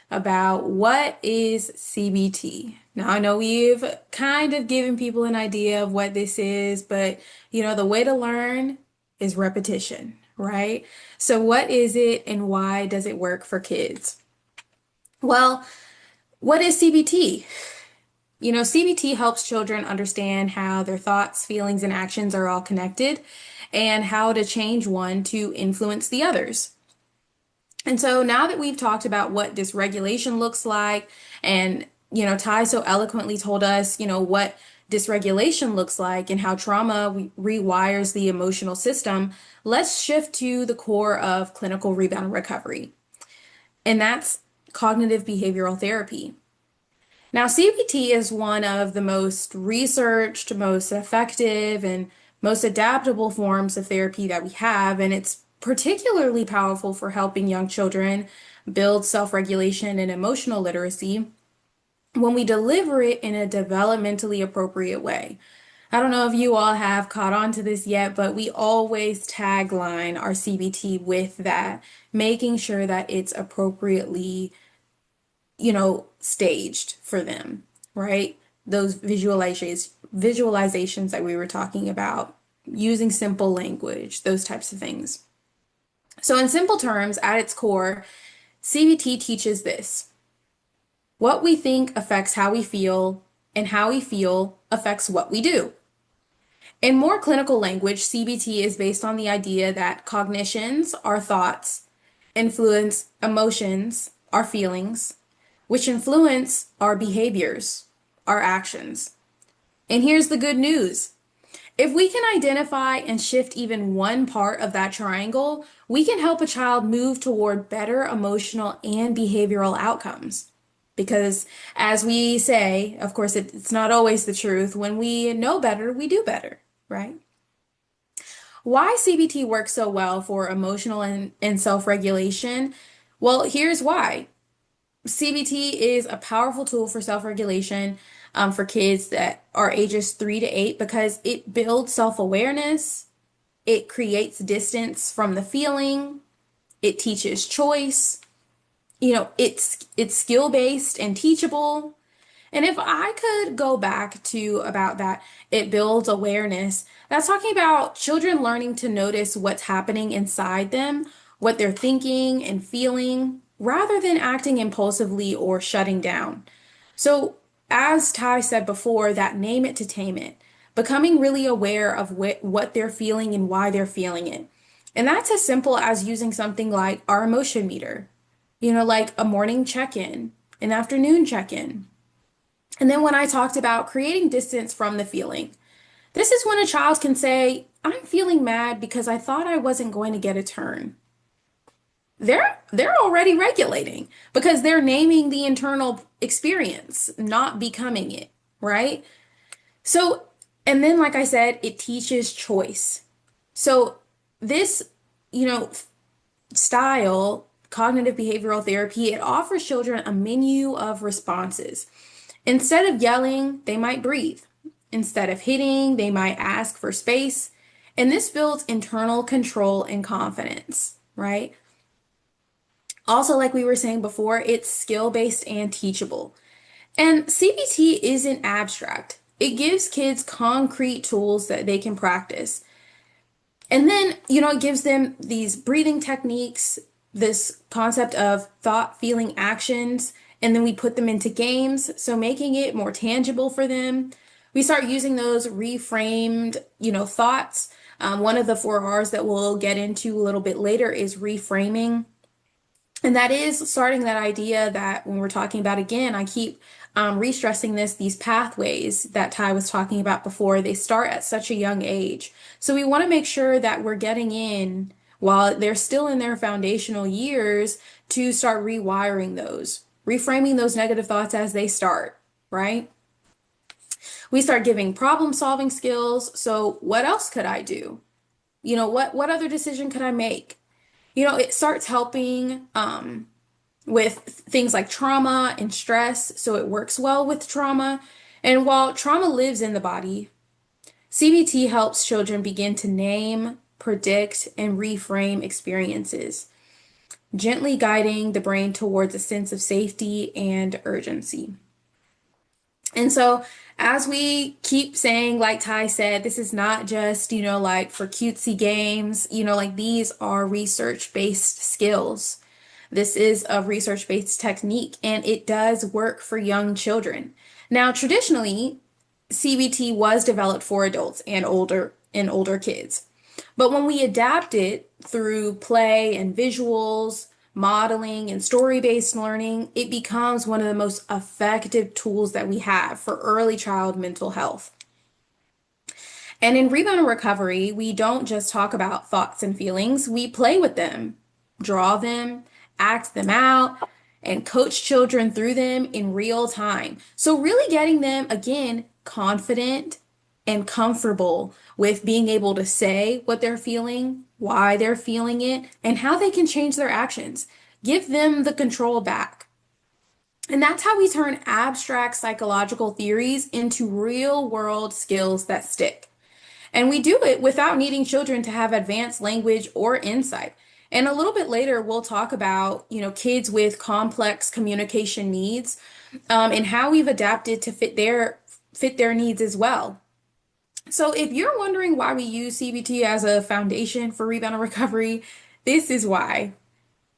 about what is CBT. Now, I know we've kind of given people an idea of what this is, but the way to learn is repetition, right? So, what is it and why does it work for kids? Well, what is CBT? CBT helps children understand how their thoughts, feelings, and actions are all connected and how to change one to influence the others. And so now that we've talked about what dysregulation looks like, and Ty so eloquently told us, what dysregulation looks like and how trauma rewires the emotional system, let's shift to the core of clinical rebound recovery, and that's cognitive behavioral therapy. Now, CBT is one of the most researched, most effective, and most adaptable forms of therapy that we have, and it's particularly powerful for helping young children build self-regulation and emotional literacy when we deliver it in a developmentally appropriate way. I don't know if you all have caught on to this yet, but we always tagline our CBT with that, making sure that it's appropriately staged for them, right? Those visualizations that we were talking about, using simple language, those types of things. So, in simple terms, at its core, CBT teaches this: what we think affects how we feel, and how we feel affects what we do. In more clinical language, CBT is based on the idea that cognitions, our thoughts, influence emotions, our feelings, which influence our behaviors, our actions. And here's the good news. If we can identify and shift even one part of that triangle, we can help a child move toward better emotional and behavioral outcomes. Because, as we say, of course, it's not always the truth. When we know better, we do better, right? Why CBT works so well for emotional and self-regulation? Well, here's why. CBT is a powerful tool for self-regulation for kids that are ages 3 to 8 because it builds self-awareness, it creates distance from the feeling, it teaches choice. It's skill-based and teachable. And if I could go back to about that, it builds awareness. That's talking about children learning to notice what's happening inside them, what they're thinking and feeling, rather than acting impulsively or shutting down. So, as Ty said before, that name it to tame it, becoming really aware of what they're feeling and why they're feeling it. And that's as simple as using something like our emotion meter, like a morning check-in, an afternoon check-in. And then when I talked about creating distance from the feeling, this is when a child can say, I'm feeling mad because I thought I wasn't going to get a turn. They're already regulating because they're naming the internal experience, not becoming it, right? So, and then like I said, it teaches choice. So this, you know, style, cognitive behavioral therapy, it offers children a menu of responses. Instead of yelling, they might breathe. Instead of hitting, they might ask for space. And this builds internal control and confidence, right? Also, like we were saying before, it's skill-based and teachable. And CBT isn't abstract. It gives kids concrete tools that they can practice. And then, it gives them these breathing techniques, this concept of thought, feeling, actions, and then we put them into games, so making it more tangible for them. We start using those reframed, thoughts. One of the 4 R's that we'll get into a little bit later is reframing. And that is starting that idea that when we're talking about, again, I keep re-stressing this, these pathways that Ty was talking about before, they start at such a young age. So we want to make sure that we're getting in while they're still in their foundational years to start rewiring those, reframing those negative thoughts as they start, right? We start giving problem solving skills. So what else could I do? What other decision could I make? It starts helping with things like trauma and stress, so it works well with trauma. And while trauma lives in the body, CBT helps children begin to name, predict, and reframe experiences, gently guiding the brain towards a sense of safety and urgency. And so, as we keep saying, like Ty said, this is not just, like for cutesy games, like these are research-based skills. This is a research-based technique, and it does work for young children. Now, traditionally, CBT was developed for adults and older kids. But when we adapt it through play and visuals, modeling and story-based learning, it becomes one of the most effective tools that we have for early child mental health. And in rebound and recovery, we don't just talk about thoughts and feelings, we play with them, draw them, act them out, and coach children through them in real time. So, really getting them, again, confident and comfortable with being able to say what they're feeling, why they're feeling it, and how they can change their actions. Give them the control back. And that's how we turn abstract psychological theories into real world skills that stick. And we do it without needing children to have advanced language or insight. And a little bit later, we'll talk about, kids with complex communication needs, and how we've adapted to fit their needs as well. So if you're wondering why we use CBT as a foundation for rebound and recovery, this is why.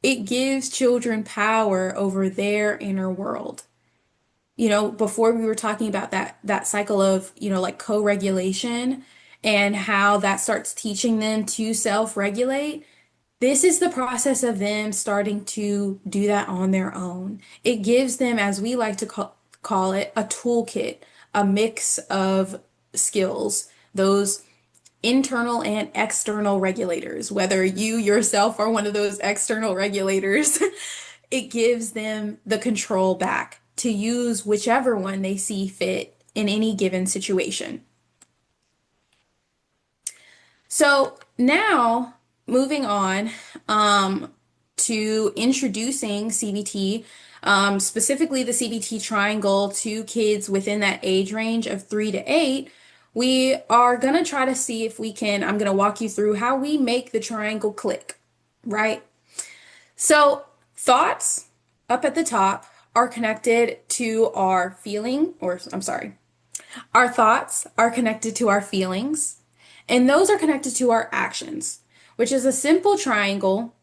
It gives children power over their inner world. Before we were talking about that cycle of, like co-regulation and how that starts teaching them to self-regulate. This is the process of them starting to do that on their own. It gives them, as we like to call it, a toolkit, a mix of skills, those internal and external regulators, whether you yourself are one of those external regulators. It gives them the control back to use whichever one they see fit in any given situation. So now moving on to introducing CBT, specifically the CBT triangle to kids within that age range of 3 to 8, we are going to try to see if we can, I'm going to walk you through how we make the triangle click, right? So thoughts up at the top are connected to our feeling, or I'm sorry, our thoughts are connected to our feelings, and those are connected to our actions, which is a simple triangle,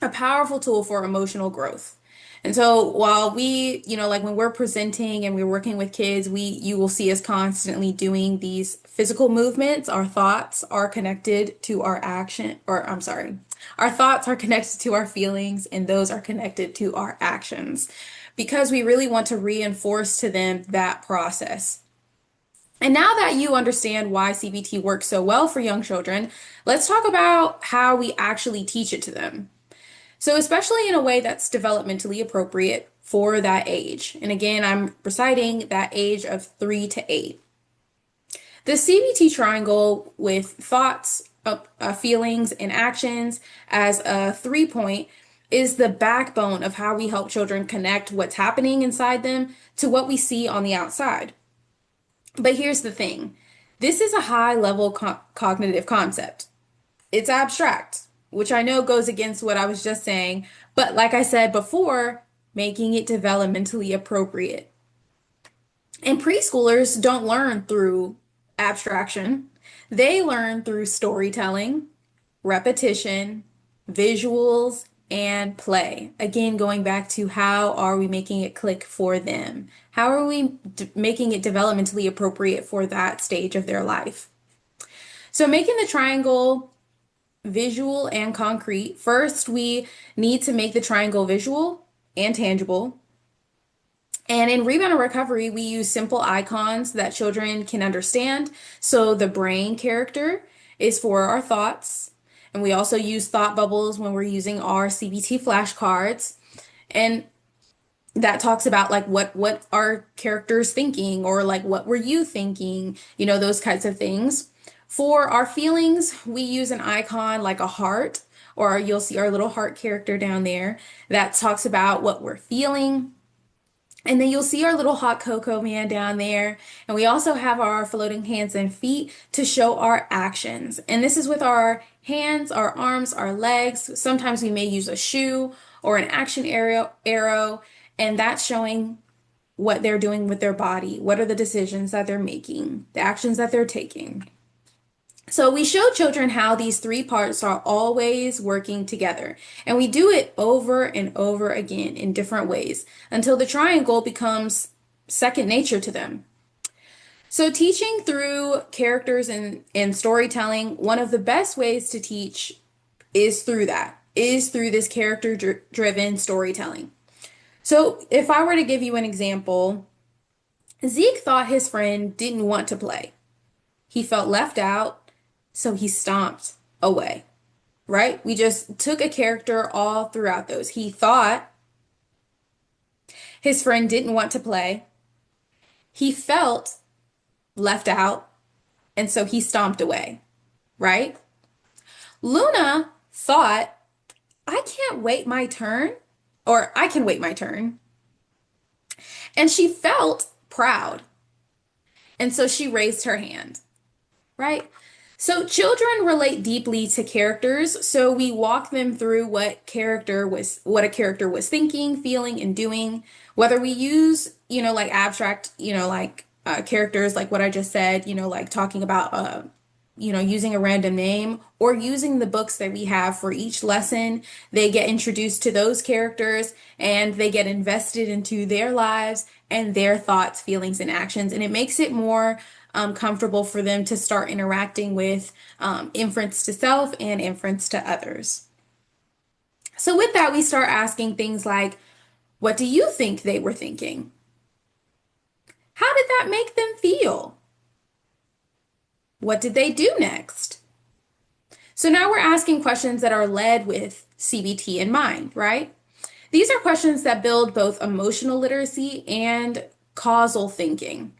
a powerful tool for emotional growth. And so while we, like when we're presenting and we're working with kids, you will see us constantly doing these physical movements. Our thoughts are connected to our action, or I'm sorry, our thoughts are connected to our feelings, and those are connected to our actions because we really want to reinforce to them that process. And now that you understand why CBT works so well for young children, let's talk about how we actually teach it to them. So, especially in a way that's developmentally appropriate for that age. And again, I'm reciting that age of 3 to 8. The CBT triangle with thoughts, feelings, and actions as a 3 point is the backbone of how we help children connect what's happening inside them to what we see on the outside. But here's the thing, this is a high level cognitive concept. It's abstract, which I know goes against what I was just saying, but like I said before, making it developmentally appropriate. And preschoolers don't learn through abstraction, they learn through storytelling, repetition, visuals, and play. Again, going back to how are we making it click for them? How are we making it developmentally appropriate for that stage of their life? So, making the triangle visual and concrete. First, we need to make the triangle visual and tangible. And in rebound and recovery, we use simple icons that children can understand. So the brain character is for our thoughts. And we also use thought bubbles when we're using our CBT flashcards. And that talks about like what are characters thinking or like what were you thinking, those kinds of things. For our feelings, we use an icon like a heart, or you'll see our little heart character down there that talks about what we're feeling. And then you'll see our little hot cocoa man down there. And we also have our floating hands and feet to show our actions. And this is with our hands, our arms, our legs. Sometimes we may use a shoe or an action arrow, and that's showing what they're doing with their body. What are the decisions that they're making, the actions that they're taking. So we show children how these three parts are always working together. And we do it over and over again in different ways until the triangle becomes second nature to them. So teaching through characters and storytelling, one of the best ways to teach is through this character-driven storytelling. So if I were to give you an example, Zeke thought his friend didn't want to play. He felt left out, so he stomped away, right? We just took a character all throughout those. He thought his friend didn't want to play. He felt left out, and so he stomped away, right? Luna thought, I can't wait my turn, or I can wait my turn. And she felt proud, and so she raised her hand, right? So children relate deeply to characters, so we walk them through what a character was thinking, feeling, and doing. Whether we use, like abstract, like characters, like what I just said, like talking about, using a random name or using the books that we have for each lesson, they get introduced to those characters and they get invested into their lives and their thoughts, feelings, and actions, and it makes it more comfortable for them to start interacting with inference to self and inference to others. So, with that, we start asking things like, what do you think they were thinking? How did that make them feel? What did they do next? So, now we're asking questions that are led with CBT in mind, right? These are questions that build both emotional literacy and causal thinking.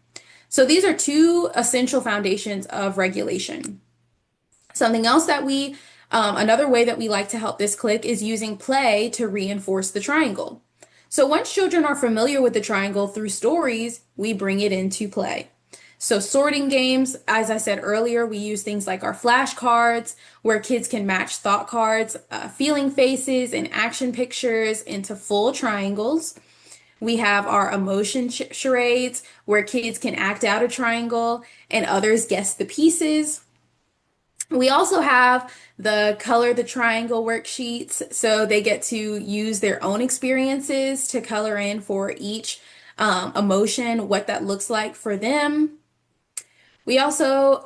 So these are two essential foundations of regulation. Something else another way that we like to help this click is using play to reinforce the triangle. So once children are familiar with the triangle through stories, we bring it into play. So sorting games, as I said earlier, we use things like our flashcards, where kids can match thought cards, feeling faces, and action pictures into full triangles. We have our emotion charades where kids can act out a triangle and others guess the pieces. We also have the color the triangle worksheets, so they get to use their own experiences to color in for each emotion, what that looks like for them. We also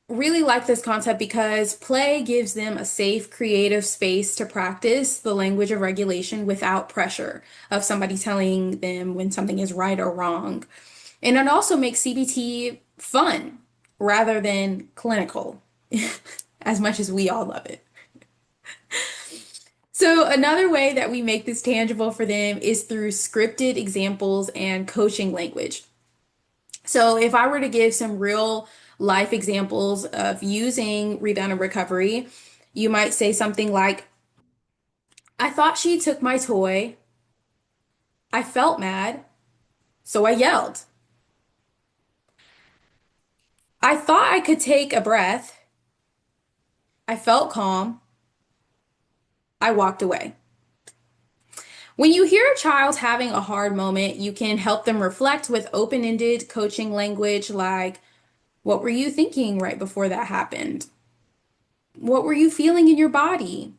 really like this concept because play gives them a safe, creative space to practice the language of regulation without pressure of somebody telling them when something is right or wrong. And it also makes CBT fun rather than clinical, as much as we all love it. So, another way that we make this tangible for them is through scripted examples and coaching language. So, if I were to give some real life examples of using rebound and recovery, you might say something like, I thought she took my toy. I felt mad, so I yelled. I thought I could take a breath. I felt calm. I walked away. When you hear a child having a hard moment, you can help them reflect with open-ended coaching language like, what were you thinking right before that happened? What were you feeling in your body?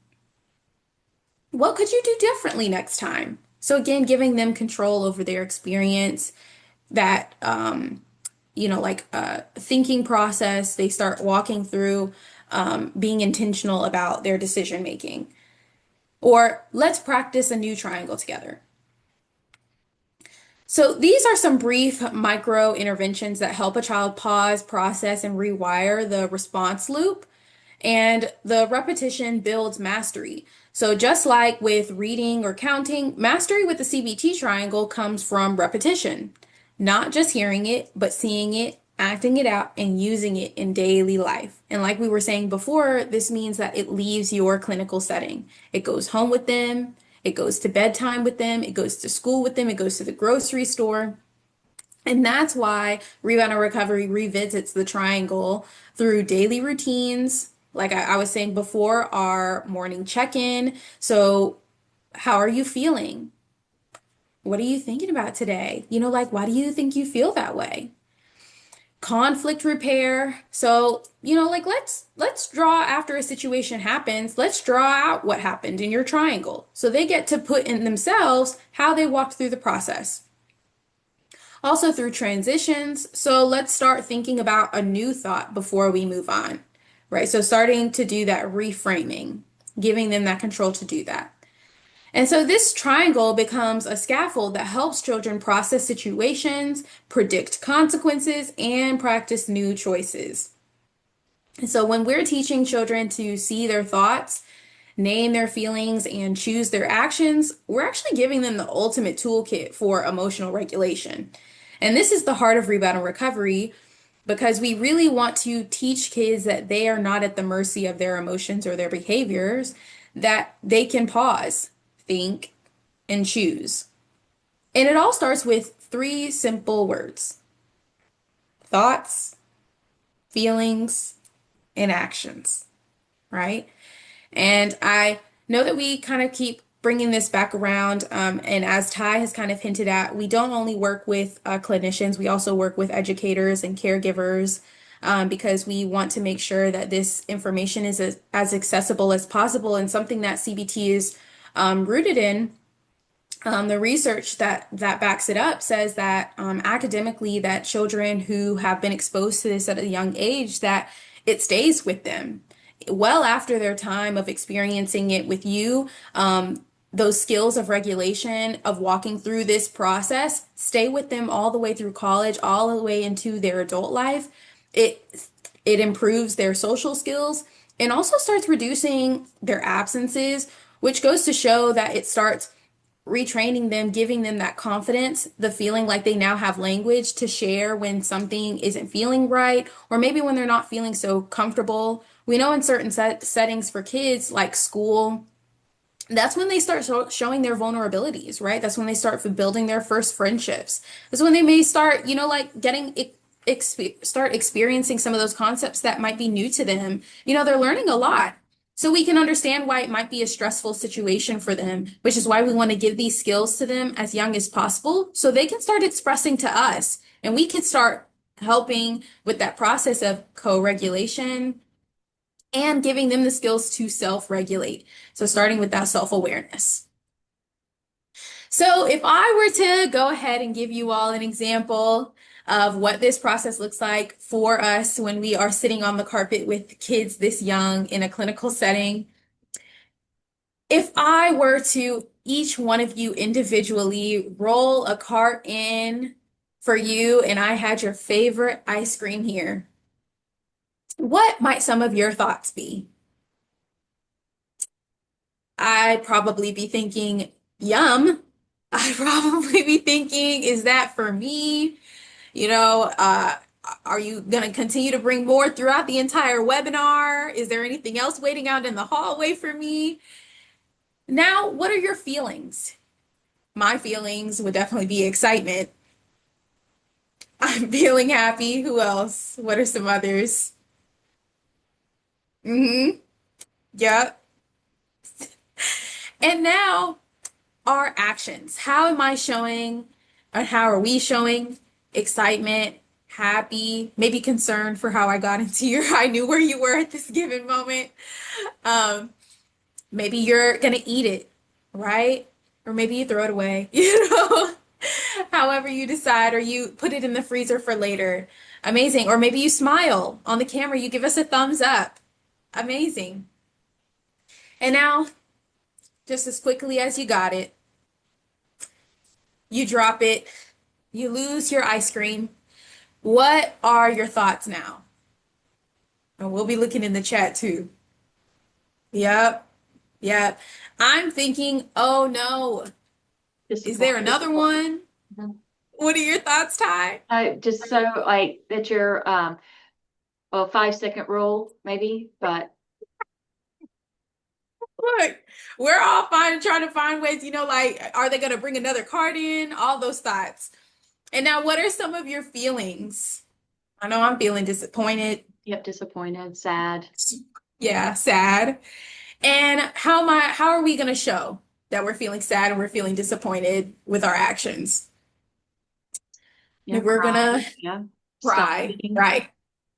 What could you do differently next time? So again, giving them control over their experience, that like thinking process, they start walking through being intentional about their decision making. Or let's practice a new triangle together. So these are some brief micro interventions that help a child pause, process, and rewire the response loop. And the repetition builds mastery. So just like with reading or counting, mastery with the CBT triangle comes from repetition, not just hearing it, but seeing it, acting it out, and using it in daily life. And like we were saying before, this means that it leaves your clinical setting. It goes home with them, it goes to bedtime with them, it goes to school with them, it goes to the grocery store. And that's why Rebound and Recovery revisits the triangle through daily routines. Like I was saying before, our morning check-in. So, how are you feeling? What are you thinking about today? Like, why do you think you feel that way? Conflict repair. So, like let's draw after a situation happens. Let's draw out what happened in your triangle. So they get to put in themselves how they walked through the process. Also through transitions. So let's start thinking about a new thought before we move on, right? So starting to do that reframing, giving them that control to do that. And so this triangle becomes a scaffold that helps children process situations, predict consequences, and practice new choices. And so when we're teaching children to see their thoughts, name their feelings, and choose their actions, we're actually giving them the ultimate toolkit for emotional regulation. And this is the heart of rebound and recovery because we really want to teach kids that they are not at the mercy of their emotions or their behaviors, that they can pause, think, and choose. And it all starts with three simple words: thoughts, feelings, and actions, right? And I know that we kind of keep bringing this back around. And as Ty has kind of hinted at, we don't only work with clinicians, we also work with educators and caregivers because we want to make sure that this information is as accessible as possible and something that CBT is rooted in. The research that backs it up says that academically that children who have been exposed to this at a young age, that it stays with them well after their time of experiencing it with you. Those skills of regulation, of walking through this process, stay with them all the way through college, all the way into their adult life. It improves their social skills and also starts reducing their absences, which goes to show that it starts retraining them, giving them that confidence, the feeling like they now have language to share when something isn't feeling right, or maybe when they're not feeling so comfortable. We know in certain settings for kids, like school, that's when they start showing their vulnerabilities, right? That's when they start building their first friendships. That's when they may start, like getting start experiencing some of those concepts that might be new to them. They're learning a lot. So we can understand why it might be a stressful situation for them, which is why we want to give these skills to them as young as possible so they can start expressing to us and we can start helping with that process of co-regulation, and giving them the skills to self-regulate. So starting with that self-awareness. So if I were to go ahead and give you all an example of what this process looks like for us when we are sitting on the carpet with kids this young in a clinical setting, if I were to each one of you individually roll a cart in for you and I had your favorite ice cream here, what might some of your thoughts be? I'd probably be thinking, yum. I'd probably be thinking, is that for me? You know, are you going to continue to bring more throughout the entire webinar? Is there anything else waiting out in the hallway for me? Now, what are your feelings? My feelings would definitely be excitement. I'm feeling happy. Who else? What are some others? Mm-hmm. Yep. And now our actions. How am I showing, and how are we showing excitement, happy, maybe concerned for how I got into your, I knew where you were at this given moment. Um, Maybe you're gonna eat it, right? Or maybe you throw it away, however you decide, or you put it in the freezer for later. Amazing. Or maybe you smile on the camera, you give us a thumbs up. Amazing. And now, just as quickly as you got it, you drop it, you lose your ice cream. What are your thoughts now? And we'll be looking in the chat too. Yep, yep. I'm thinking, oh no, is there Disappointed. another one? What are your thoughts, Ty? Just so like that your well, 5 second rule maybe, but Look, we're all trying to find ways, like, are they going to bring another card in? All those thoughts. And now, what are some of your feelings? I know I'm feeling disappointed. yep, disappointed, sad. Yeah, sad. And how are we going to show that we're feeling sad and we're feeling disappointed with our actions? Yeah, Maybe we're cry. gonna Yeah, stop cry, eating. right?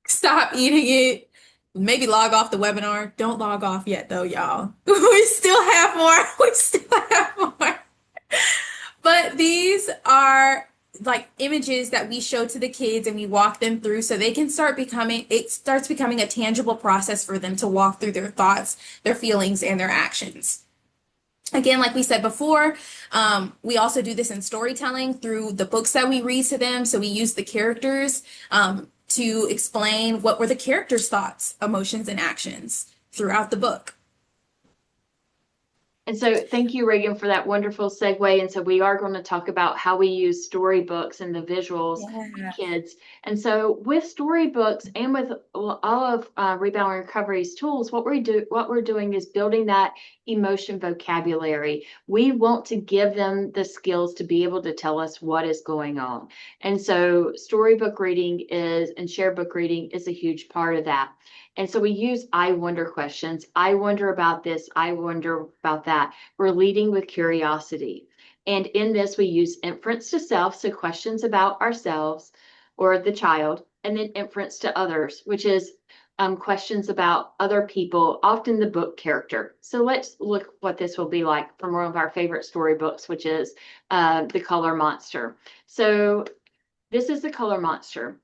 Stop eating it. Maybe log off the webinar. Don't log off yet though, y'all. We still have more. We still have more. But these are like images that we show to the kids and we walk them through so they can it starts becoming a tangible process for them to walk through their thoughts, their feelings, and their actions. Again, like we said before, we also do this in storytelling through the books that we read to them. So we use the characters to explain what were the characters' thoughts, emotions, and actions throughout the book. And so thank you, Reagan, for that wonderful segue. And so we are going to talk about how we use storybooks and the visuals with Yeah. kids. And so with storybooks and with all of Rebound and Recovery's tools, what we're doing is building that emotion vocabulary. We want to give them the skills to be able to tell us what is going on. And so storybook reading is and shared book reading is a huge part of that. And so we use I wonder questions. I wonder about this. I wonder about that. We're leading with curiosity. And in this, we use inference to self, so questions about ourselves or the child, and then inference to others, which is questions about other people, often the book character. So let's look what this will be like from one of our favorite storybooks, which is The Color Monster. So this is The Color Monster.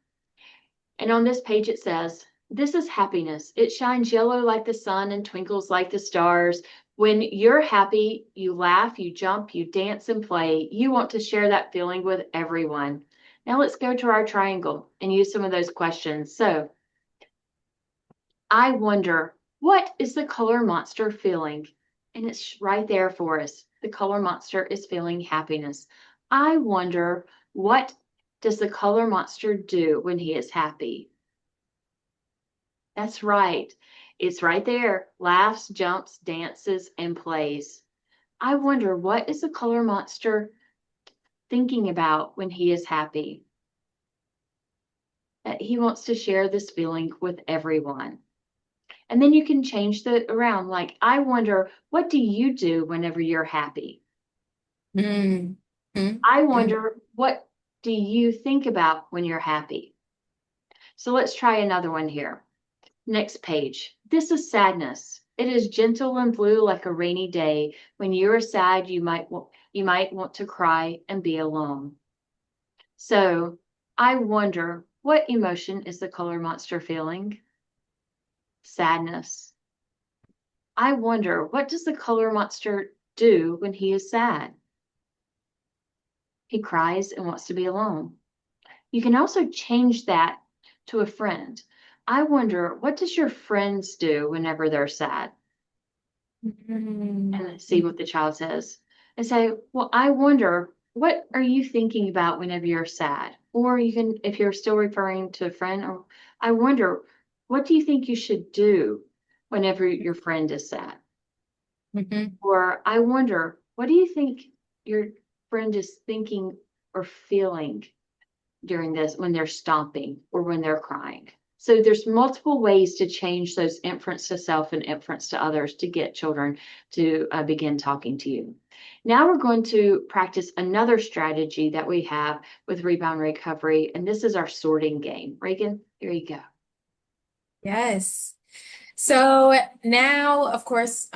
And on this page it says, this is happiness. It shines yellow like the sun and twinkles like the stars. When you're happy, you laugh, you jump, you dance and play. You want to share that feeling with everyone. Now let's go to our triangle and use some of those questions. So I wonder, what is the color monster feeling? And it's right there for us. The color monster is feeling happiness. I wonder, what does the color monster do when he is happy? That's right. It's right there. Laughs, jumps, dances, and plays. I wonder, what is the color monster thinking about when he is happy? That he wants to share this feeling with everyone. And then you can change the around. Like, I wonder, what do you do whenever you're happy? Mm. Mm. I Mm. wonder, what do you think about when you're happy? So let's try another one here. Next page. This is sadness. It is gentle and blue like a rainy day. When you are sad, you might want to cry and be alone. So I wonder, what emotion is the color monster feeling? Sadness. I wonder, what does the color monster do when he is sad? He cries and wants to be alone. You can also change that to a friend. I wonder, what does your friends do whenever they're sad? Mm. And see what the child says. And say, well, I wonder, what are you thinking about whenever you're sad? Or you can, if you're still referring to a friend, or I wonder, what do you think you should do whenever your friend is sad? Mhm. Or I wonder, what do you think your friend is thinking or feeling during this when they're stomping or when they're crying? So there's multiple ways to change those inference to self and inference to others to get children to begin talking to you. Now we're going to practice another strategy that we have with rebound recovery, and this is our sorting game. Reagan, here you go. Yes. So now, of course,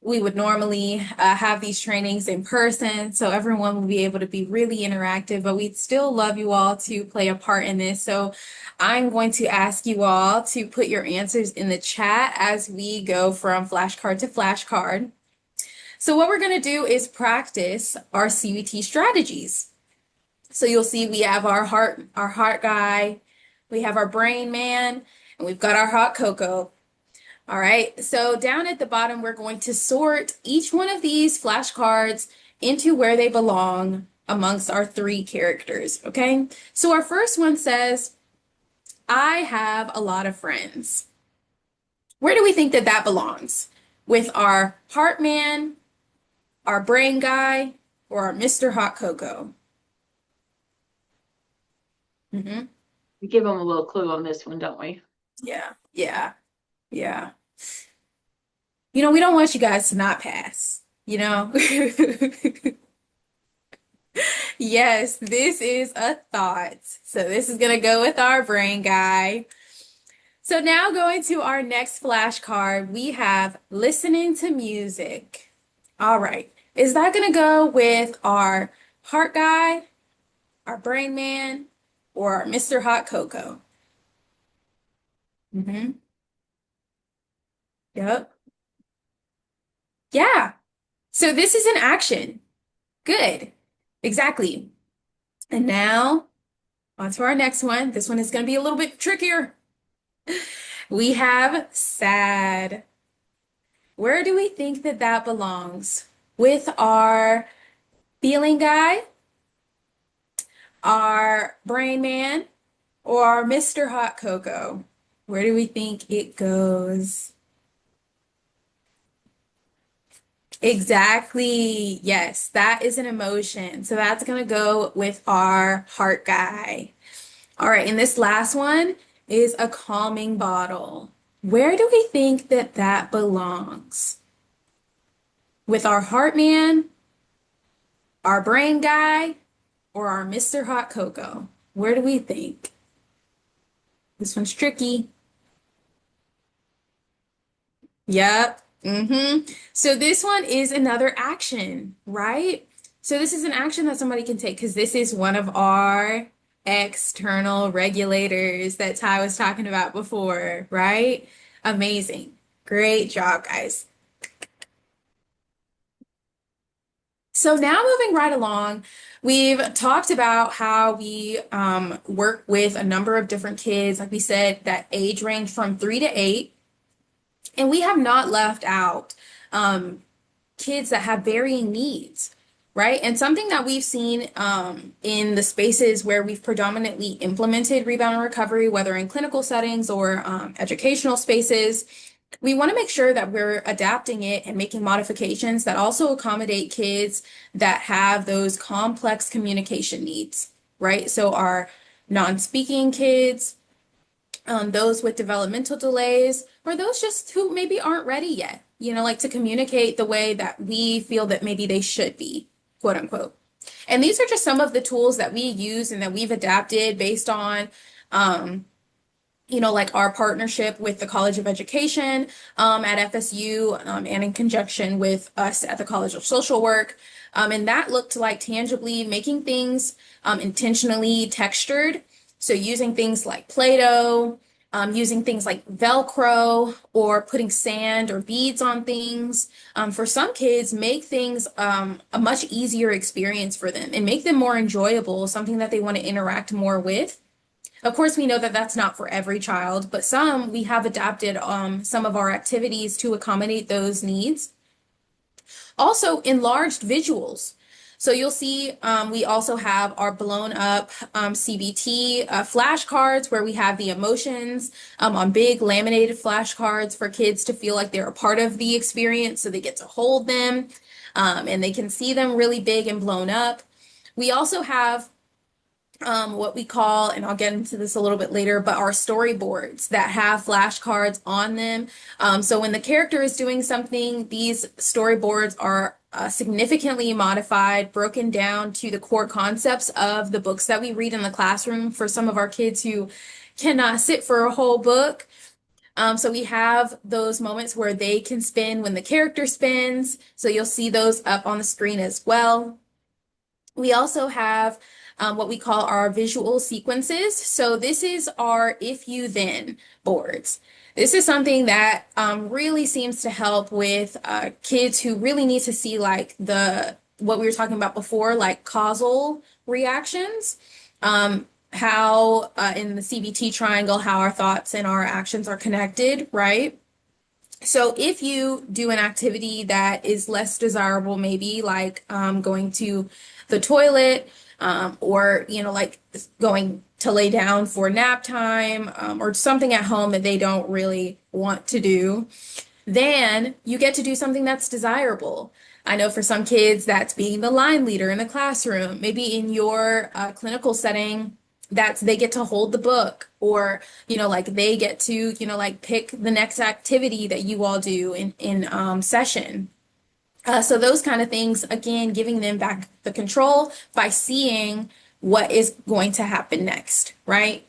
we would normally have these trainings in person, so everyone will be able to be really interactive, but we'd still love you all to play a part in this. So I'm going to ask you all to put your answers in the chat as we go from flashcard to flashcard. So what we're going to do is practice our CBT strategies. So you'll see we have our heart guy, we have our brain man, and we've got our hot cocoa. All right, so down at the bottom, we're going to sort each one of these flashcards into where they belong amongst our three characters, okay? So our first one says, I have a lot of friends. Where do we think that that belongs? With our heart man, our brain guy, or our Mr. Hot Cocoa? Mm-hmm. We give them a little clue on this one, don't we? Yeah, yeah, yeah. You know, we don't want you guys to not pass, you know? Yes, this is a thought. So this is going to go with our brain guy. So now going to our next flashcard, we have listening to music. All right. Is that going to go with our heart guy, our brain man, or our Mr. Hot Cocoa? Mm-hmm. Yep. Yeah. So this is an action. Good. Exactly. And now on to our next one. This one is going to be a little bit trickier. We have sad. Where do we think that that belongs? With our feeling guy, our brain man, or our Mr. Hot Cocoa? Where do we think it goes? Exactly. Yes, that is an emotion. So that's going to go with our heart guy. All right, and this last one is a calming bottle. Where do we think that that belongs? With our heart man, our brain guy, or our Mr. Hot Cocoa? Where do we think? This one's tricky. Yep. So this one is another action, right? So this is an action that somebody can take because this is one of our external regulators that Ty was talking about before, right? Amazing. Great job, guys. So now moving right along, we've talked about how we work with a number of different kids, like we said, that age range from 3 to 8. And we have not left out um, kids that have varying needs, right? And something that we've seen in the spaces where we've predominantly implemented rebound and recovery, whether in clinical settings or educational spaces, we want to make sure that we're adapting it and making modifications that also accommodate kids that have those complex communication needs, right? So our non-speaking kids, those with developmental delays, or those just who maybe aren't ready yet, like to communicate the way that we feel that maybe they should be, quote unquote. And these are just some of the tools that we use and that we've adapted based on like our partnership with the College of Education at FSU and in conjunction with us at the College of Social Work. And that looked like tangibly making things intentionally textured. So using things like Play-Doh, using things like Velcro, or putting sand or beads on things. For some kids, make things a much easier experience for them and make them more enjoyable, something that they want to interact more with. Of course, we know that that's not for every child, but some we have adapted some of our activities to accommodate those needs. Also, enlarged visuals. So you'll see we also have our blown up CBT flashcards where we have the emotions on big laminated flashcards for kids to feel like they're a part of the experience, so they get to hold them and they can see them really big and blown up. We also have what we call, and I'll get into this a little bit later, but our storyboards that have flashcards on them. So when the character is doing something, these storyboards are significantly modified, broken down to the core concepts of the books that we read in the classroom for some of our kids who cannot sit for a whole book. So we have those moments where they can spin when the character spins. So you'll see those up on the screen as well. We also have what we call our visual sequences. So this is our if you then boards. This is something that really seems to help with kids who really need to see like the what we were talking about before, like causal reactions. How in the CBT triangle, how our thoughts and our actions are connected, right? So if you do an activity that is less desirable, maybe like going to the toilet, or like going to lay down for nap time, or something at home that they don't really want to do, then you get to do something that's desirable. I know for some kids, that's being the line leader in the classroom. Maybe in your clinical setting, that's they get to hold the book, or like they get to like pick the next activity that you all do in session. So those kind of things, again, giving them back the control by seeing what is going to happen next, right?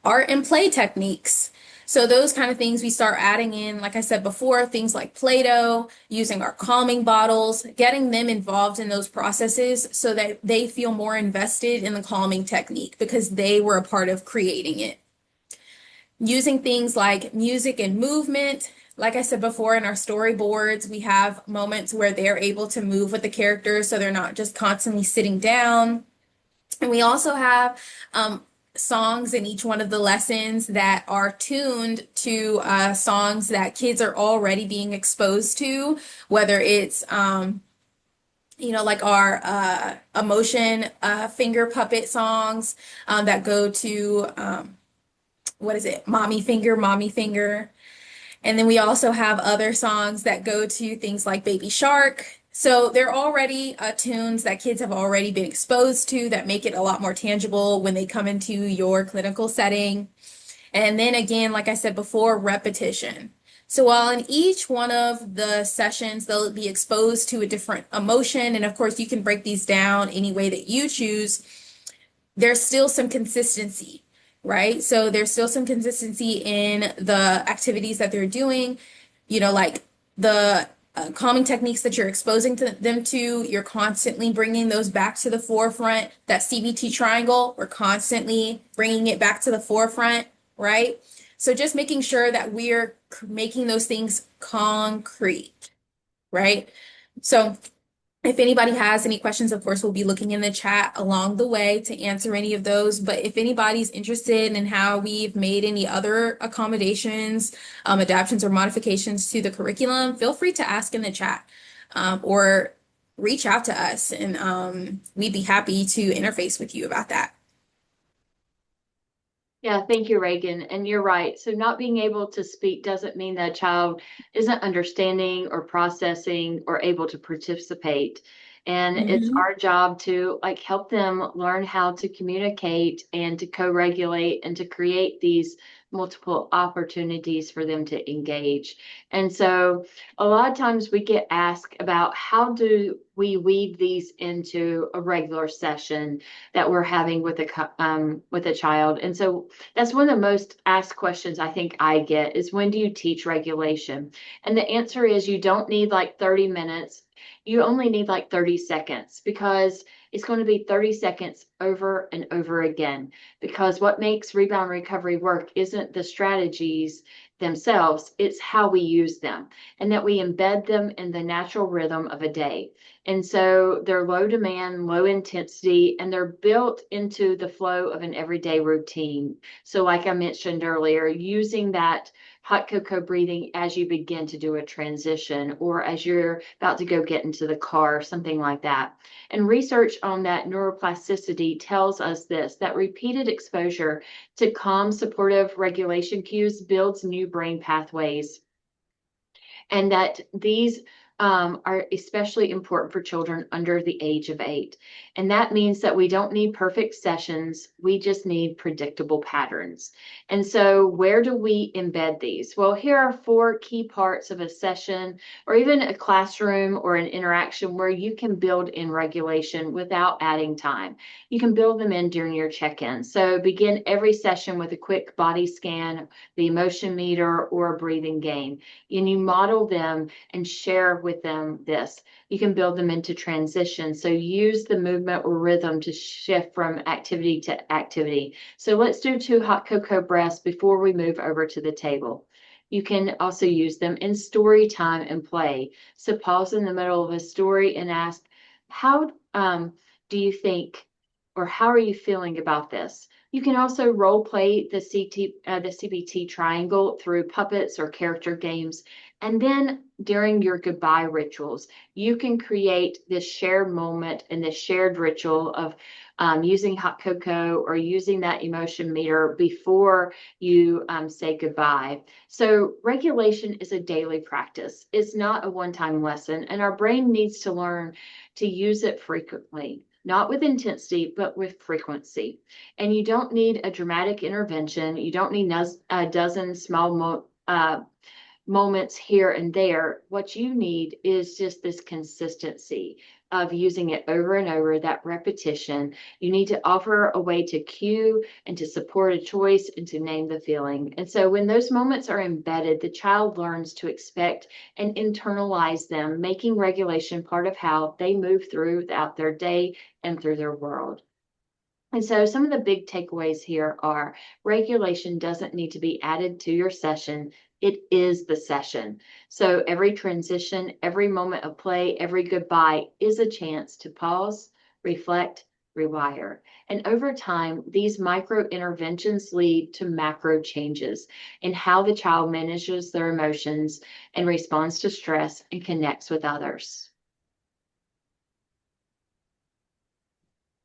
Art and play techniques. So those kind of things we start adding in, like I said before, things like Play-Doh, using our calming bottles, getting them involved in those processes so that they feel more invested in the calming technique because they were a part of creating it. Using things like music and movement. Like I said before, in our storyboards, we have moments where they're able to move with the characters so they're not just constantly sitting down. And we also have songs in each one of the lessons that are tuned to songs that kids are already being exposed to, whether it's like our emotion finger puppet songs that go to what is it? Mommy finger, mommy finger. And then we also have other songs that go to things like Baby Shark. So they're already tunes that kids have already been exposed to that make it a lot more tangible when they come into your clinical setting. And then again, like I said before, repetition. So while in each one of the sessions, they'll be exposed to a different emotion. And of course, you can break these down any way that you choose. There's still some consistency, right? So there's still some consistency in the activities that they're doing, like the calming techniques that you're exposing them to, you're constantly bringing those back to the forefront. That CBT triangle, we're constantly bringing it back to the forefront, right? So just making sure that we're making those things concrete, right? So if anybody has any questions, of course, we'll be looking in the chat along the way to answer any of those. But if anybody's interested in how we've made any other accommodations, adaptations, or modifications to the curriculum, feel free to ask in the chat or reach out to us, and we'd be happy to interface with you about that. Yeah, thank you, Reagan. And you're right. So not being able to speak doesn't mean that child isn't understanding or processing or able to participate. And it's Mhm. our job to like help them learn how to communicate and to co-regulate and to create these multiple opportunities for them to engage. And so a lot of times we get asked about how do we weave these into a regular session that we're having with a child. And so that's one of the most asked questions I think I get is, when do you teach regulation? And the answer is, you don't need like 30 minutes. You only need like 30 seconds, because it's going to be 30 seconds over and over again. Because what makes rebound recovery work isn't the strategies themselves, it's how we use them, and that we embed them in the natural rhythm of a day. And so they're low demand, low intensity, and they're built into the flow of an everyday routine. So, like I mentioned earlier, using that hot cocoa breathing as you begin to do a transition, or as you're about to go get into the car, something like that. And research on that neuroplasticity tells us this, that repeated exposure to calm, supportive regulation cues builds new brain pathways, and that these are especially important for children under the age of 8. And that means that we don't need perfect sessions, we just need predictable patterns. And so, where do we embed these? Well, here are 4 key parts of a session, or even a classroom or an interaction, where you can build in regulation without adding time. You can build them in during your check-in. So, begin every session with a quick body scan, the emotion meter, or a breathing game, and you model them and share with them this. You can build them into transition. So use the movement or rhythm to shift from activity to activity. So let's do 2 hot cocoa breaths before we move over to the table. You can also use them in story time and play. So pause in the middle of a story and ask, how do you think, or how are you feeling about this? You can also role play the CBT triangle through puppets or character games. And then during your goodbye rituals, you can create this shared moment and this shared ritual of using hot cocoa or using that emotion meter before you say goodbye. So regulation is a daily practice. It's not a one-time lesson, and our brain needs to learn to use it frequently. Not with intensity, but with frequency. And you don't need a dramatic intervention. You don't need a dozen small moments here and there. What you need is just this consistency of using it over and over, that repetition. You need to offer a way to cue and to support a choice and to name the feeling. And so when those moments are embedded, the child learns to expect and internalize them, making regulation part of how they move throughout their day and through their world. And so some of the big takeaways here are: regulation doesn't need to be added to your session. It is the session. So every transition, every moment of play, every goodbye is a chance to pause, reflect, rewire. And over time, these micro interventions lead to macro changes in how the child manages their emotions and responds to stress and connects with others.